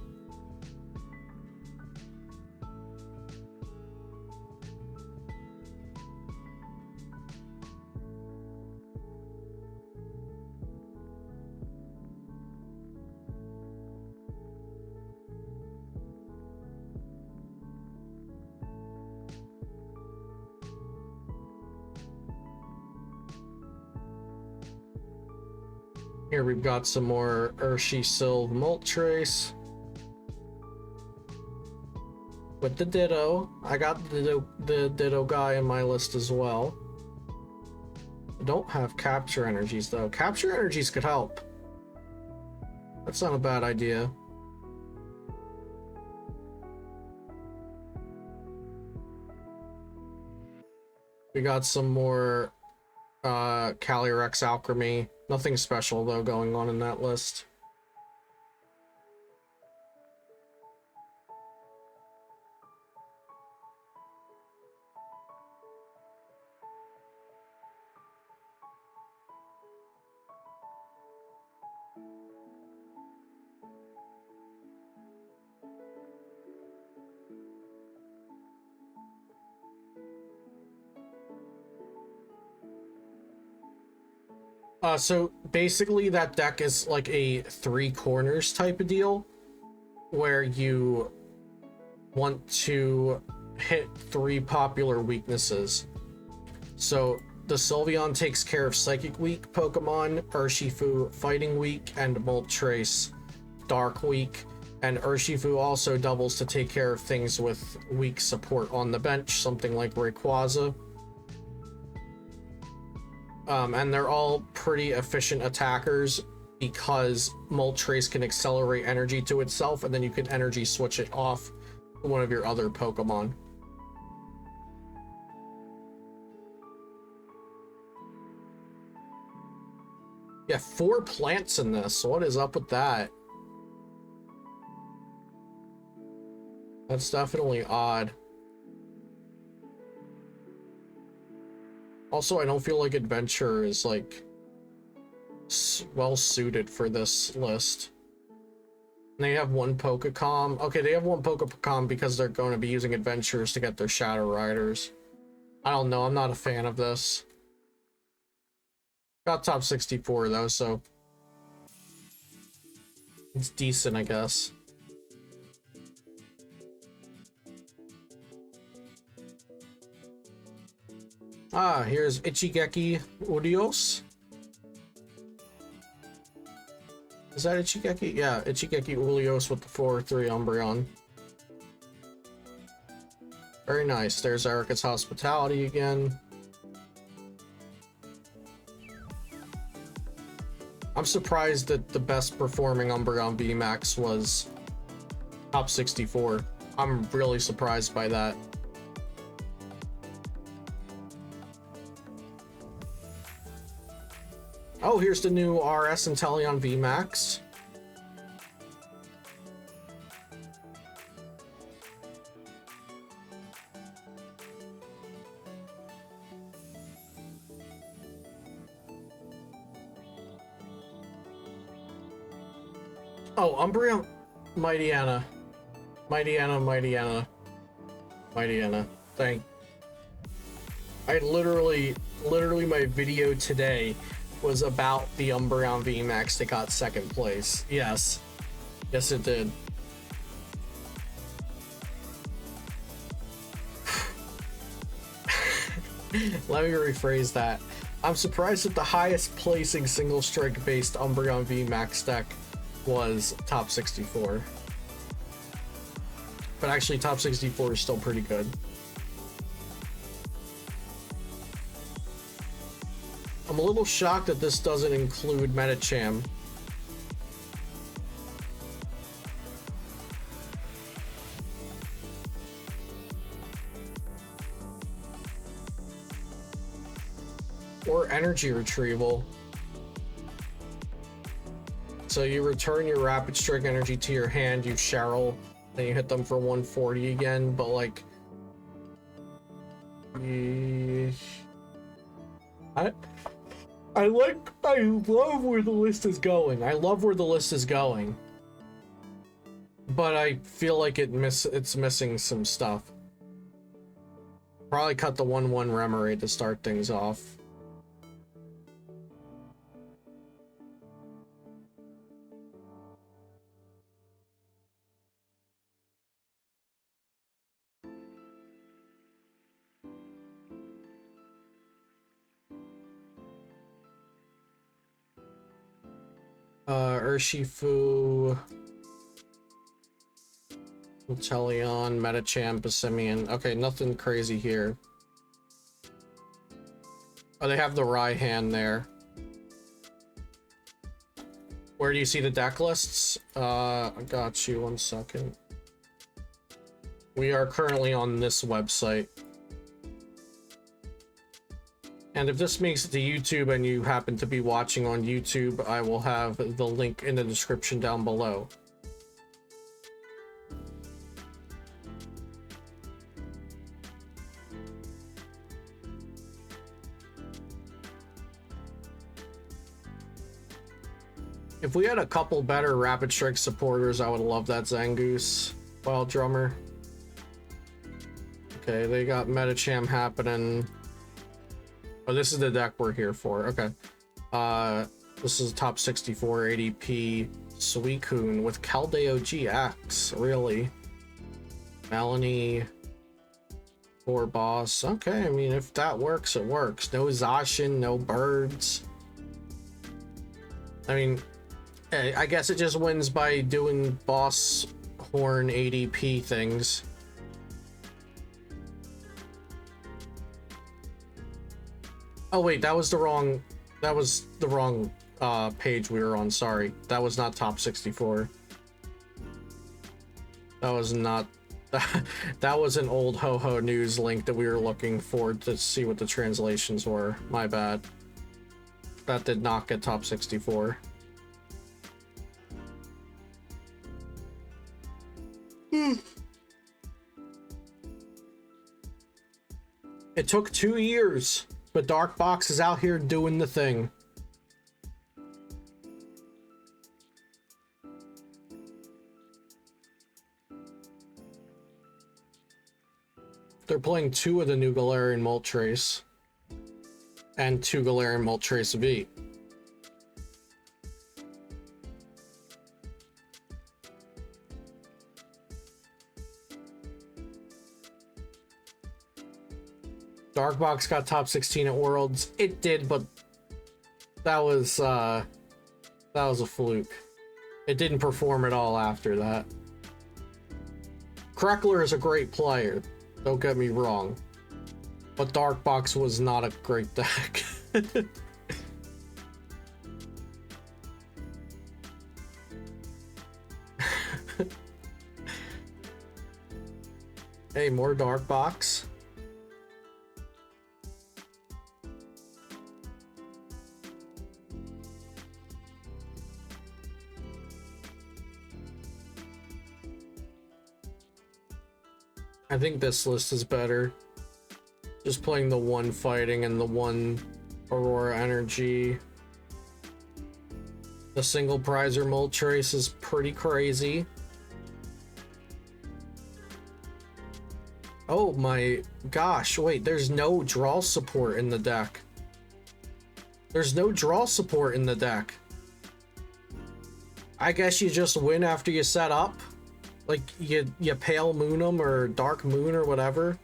Here we've got some more Urshi Sylve Moltres. With the Ditto. I got the Ditto guy in my list as well. I don't have Capture Energies though. Capture Energies could help. That's not a bad idea. We got some more Calyrex Alchemy. Nothing special though going on in that list. So basically that deck is like a 3 corners type of deal where you want to hit 3 popular weaknesses. So the Sylveon takes care of Psychic Weak Pokemon, Urshifu Fighting Weak, and Moltres Dark Weak. And Urshifu also doubles to take care of things with weak support on the bench, something like Rayquaza. And they're all pretty efficient attackers because Moltres can accelerate energy to itself, and then you can energy switch it off to one of your other Pokemon. Yeah, 4 plants in this. What is up with that? That's definitely odd. Also, I don't feel like Adventure is, like, well suited for this list. They have 1 Pokecom. Okay, they have 1 Pokecom because they're going to be using Adventures to get their Shadow Riders. I don't know, I'm not a fan of this. Got top 64, though, so... it's decent, I guess. Ah, here's Ichigeki Urios. Is that Ichigeki? Yeah, Ichigeki Urios with the 4-3 Umbreon. Very nice. There's Erica's Hospitality again. I'm surprised that the best performing Umbreon VMAX was top 64. I'm really surprised by that. Oh, here's the new RS Inteleon VMAX. Oh, Umbreon, Mightyena. Mightyena. I literally my video today was about the Umbreon VMAX that got second place. Yes. Yes, it did. Let me rephrase that. I'm surprised that the highest placing single strike based Umbreon VMAX deck was top 64. But actually, top 64 is still pretty good. I'm a little shocked that this doesn't include Metacham. Or energy retrieval. So you return your Rapid Strike energy to your hand, you Cheryl, then you hit them for 140 again, but like... I love where the list is going. I love where the list is going. But I feel like it's missing some stuff. Probably cut the 1/1 Remoraid to start things off. Urshifu, Inteleon, Metacham, Passimian. Okay, nothing crazy here. Oh, they have the Raihan there. Where do you see the deck lists? I got you, 1 second. We are currently on this website. And if this makes it to YouTube and you happen to be watching on YouTube, I will have the link in the description down below. If we had a couple better Rapid Strike supporters, I would love that Zangoose Wild Drummer. Okay, they got Metacham happening. Oh, this is the deck we're here for. Okay. This is top 64 ADP Suicune with Caldeo GX. Really? Melanie. Poor boss. Okay, I mean, if that works, it works. No Zacian, no birds. I mean, I guess it just wins by doing boss horn ADP things. Oh wait, that was the wrong page we were on. Sorry, that was not top 64. That was not that was an old Ho-Ho News link that we were looking for to see what the translations were. My bad. That did not get top 64. It took 2 years. But Dark Box is out here doing the thing. They're playing 2 of the new Galarian Moltres. And 2 Galarian Moltres V. Dark Box got top 16 at Worlds. It did, but that was a fluke. It didn't perform at all after that. Crackler is a great player, don't get me wrong, but Dark Box was not a great deck. Hey, more Dark Box. I think this list is better. Just playing the 1 fighting and the 1 Aurora energy. The single prizer Moltres is pretty crazy. Oh my gosh, wait, there's no draw support in the deck. There's no draw support in the deck. I guess you just win after you set up. Like, you Pale Moon 'em or Dark Moon or whatever.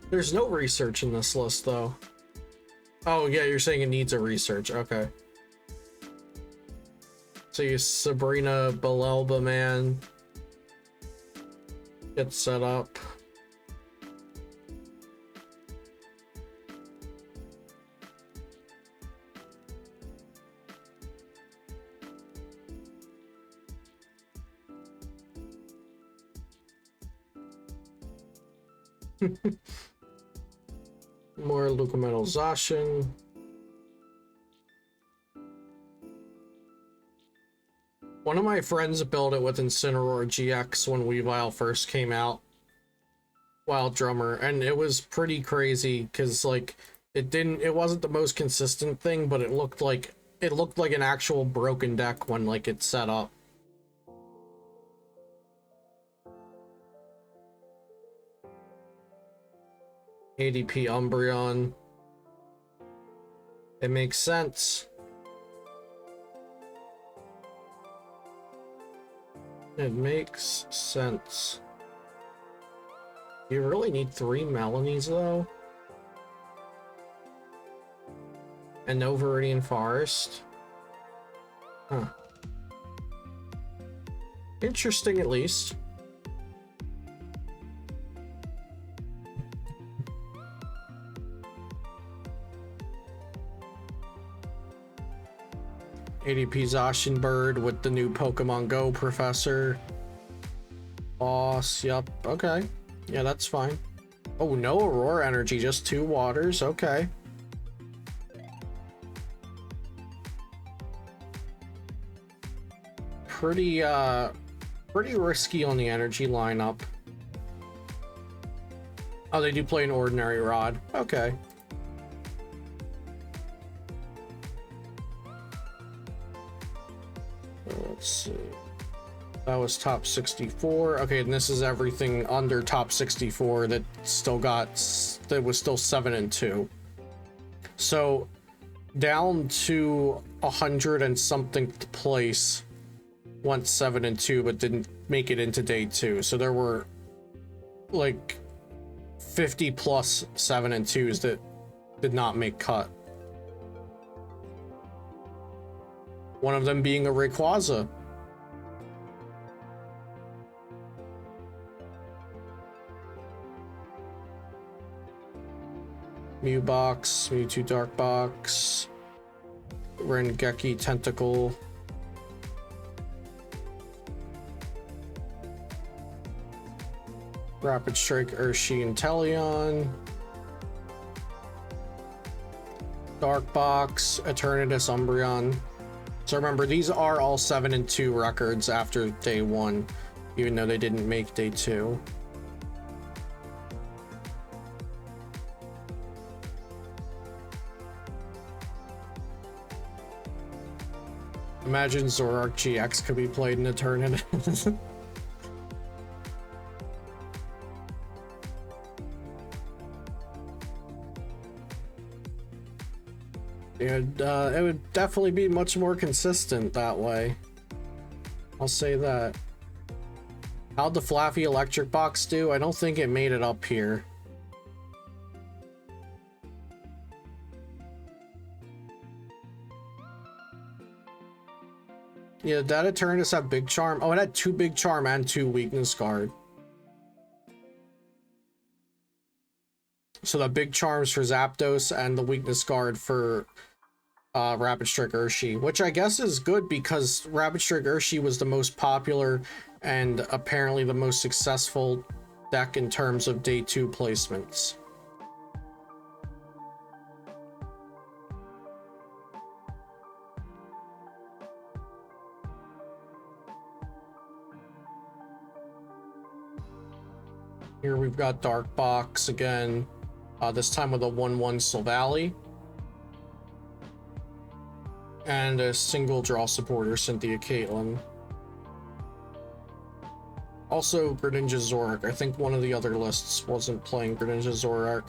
There's no research in this list, though. Oh, yeah, you're saying it needs a research. Okay. So you Sabrina Belelba man. Get set up. More Lucametal Zacian. One of my friends built it with Incineroar GX when Weavile first came out. Wild Drummer, and it was pretty crazy because like it wasn't the most consistent thing, but it looked like an actual broken deck when like it's set up. ADP Umbreon. It makes sense. It makes sense. You really need 3 Melanies though? And no Viridian Forest? Huh. Interesting at least. ADP Zacian Bird with the new Pokemon Go Professor. Boss, yup, okay. Yeah, that's fine. Oh, no Aurora Energy, just 2 waters, okay. Pretty risky on the energy lineup. Oh, they do play an Ordinary Rod, okay. Let's see. That was top 64. Okay, and this is everything under top 64 that was still 7 and 2. So down to 100 and something place went 7 and 2, but didn't make it into day 2. So there were like 50 plus 7 and 2s that did not make cut. One of them being a Rayquaza. Mew Box, Mewtwo Dark Box, Rengeki Tentacle. Rapid Strike Urshi and Teleon. Dark Box, Eternatus Umbreon. So remember, these are all 7 and 2 records after day 1, even though they didn't make day 2. Imagine Zoroark GX could be played in a tournament. It would definitely be much more consistent that way. I'll say that. How'd the Flaffy Electric Box do? I don't think it made it up here. Yeah, did that Eternatus have Big Charm? Oh, it had 2 Big Charm and 2 Weakness Guard. So the Big Charms for Zapdos and the Weakness Guard for Rapid Strike Urshi, which I guess is good because Rapid Strike Urshi was the most popular and apparently the most successful deck in terms of day 2 placements. Here we've got Dark Box again, this time with a 1/1 Silvally. And a single draw supporter, Cynthia Caitlin. Also, Greninja Zoroark. I think one of the other lists wasn't playing Greninja Zoroark.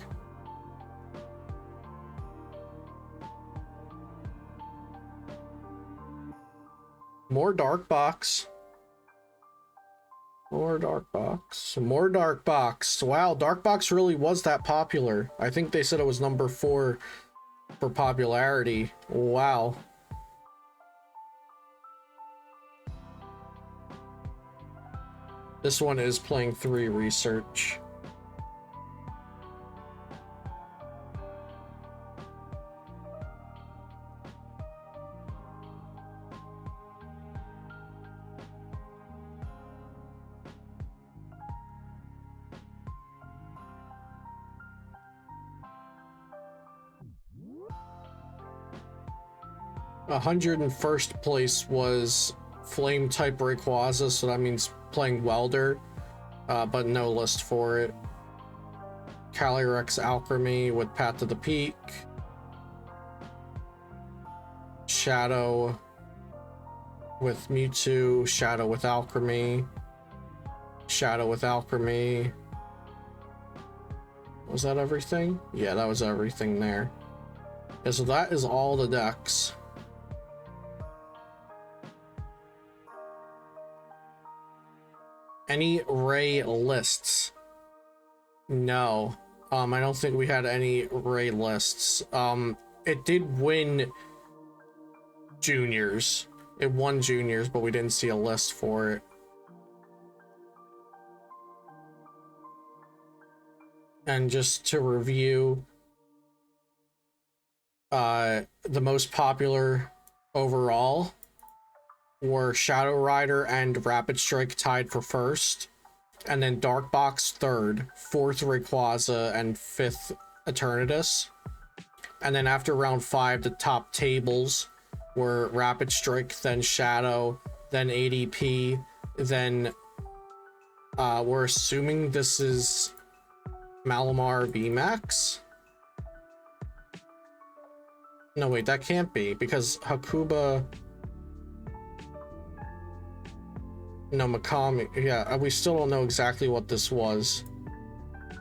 More Dark Box. More Dark Box. More Dark Box. Wow, Dark Box really was that popular. I think they said it was number 4 for popularity. Wow. This one is playing 3 research. A 101st place was Flame type Rayquaza, so that means playing Welder, but no list for it. Calyrex Alchemy with Path to the Peak. Shadow with Mewtwo, Shadow with Alchemy. Shadow with Alchemy. Was that everything? Yeah, that was everything there. Yeah, so that is all the decks. Any Ray lists? No. I don't think we had any Ray lists. It did win Juniors. It won Juniors, but we didn't see a list for it. And just to review, the most popular overall were Shadow Rider and Rapid Strike tied for first, and then Dark Box third, fourth Rayquaza, and fifth Eternatus. And then after round 5, the top tables were Rapid Strike, then Shadow, then ADP, then we're assuming this is Malamar VMAX? No, wait, that can't be, because Hakuba... No, Makami. Yeah, we still don't know exactly what this was.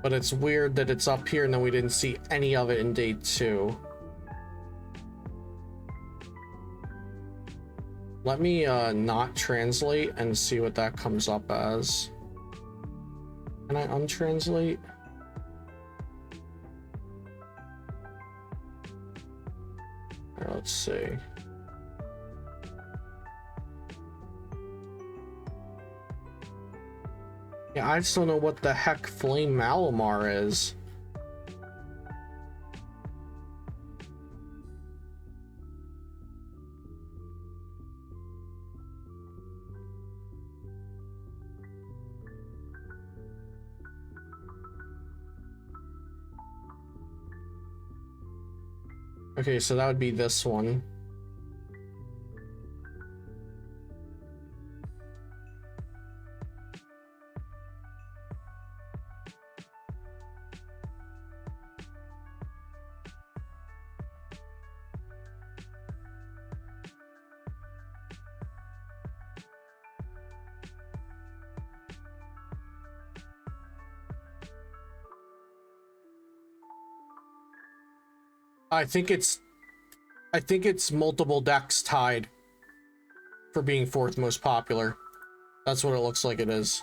But it's weird that it's up here and then we didn't see any of it in day 2. Let me not translate and see what that comes up as. Can I untranslate? Alright, let's see. Yeah, I just don't know what the heck Flame Malamar is. Okay, so that would be this one. I think it's multiple decks tied for being 4th most popular. That's what it looks like it is.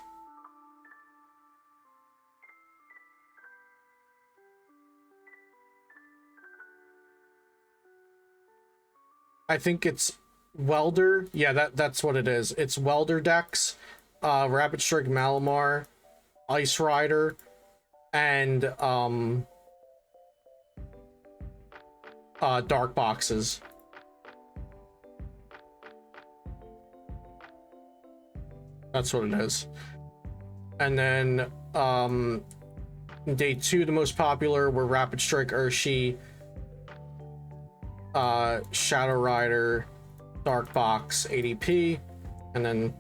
I think it's Welder. Yeah, that's what it is. It's Welder decks, Rapid Strike Malamar, Ice Rider, and Dark Boxes. That's what it is. And then day 2, the most popular were Rapid Strike Urshi, Shadow Rider, Dark Box, ADP, and then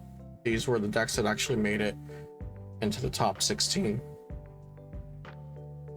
these were the decks that actually made it into the top 16.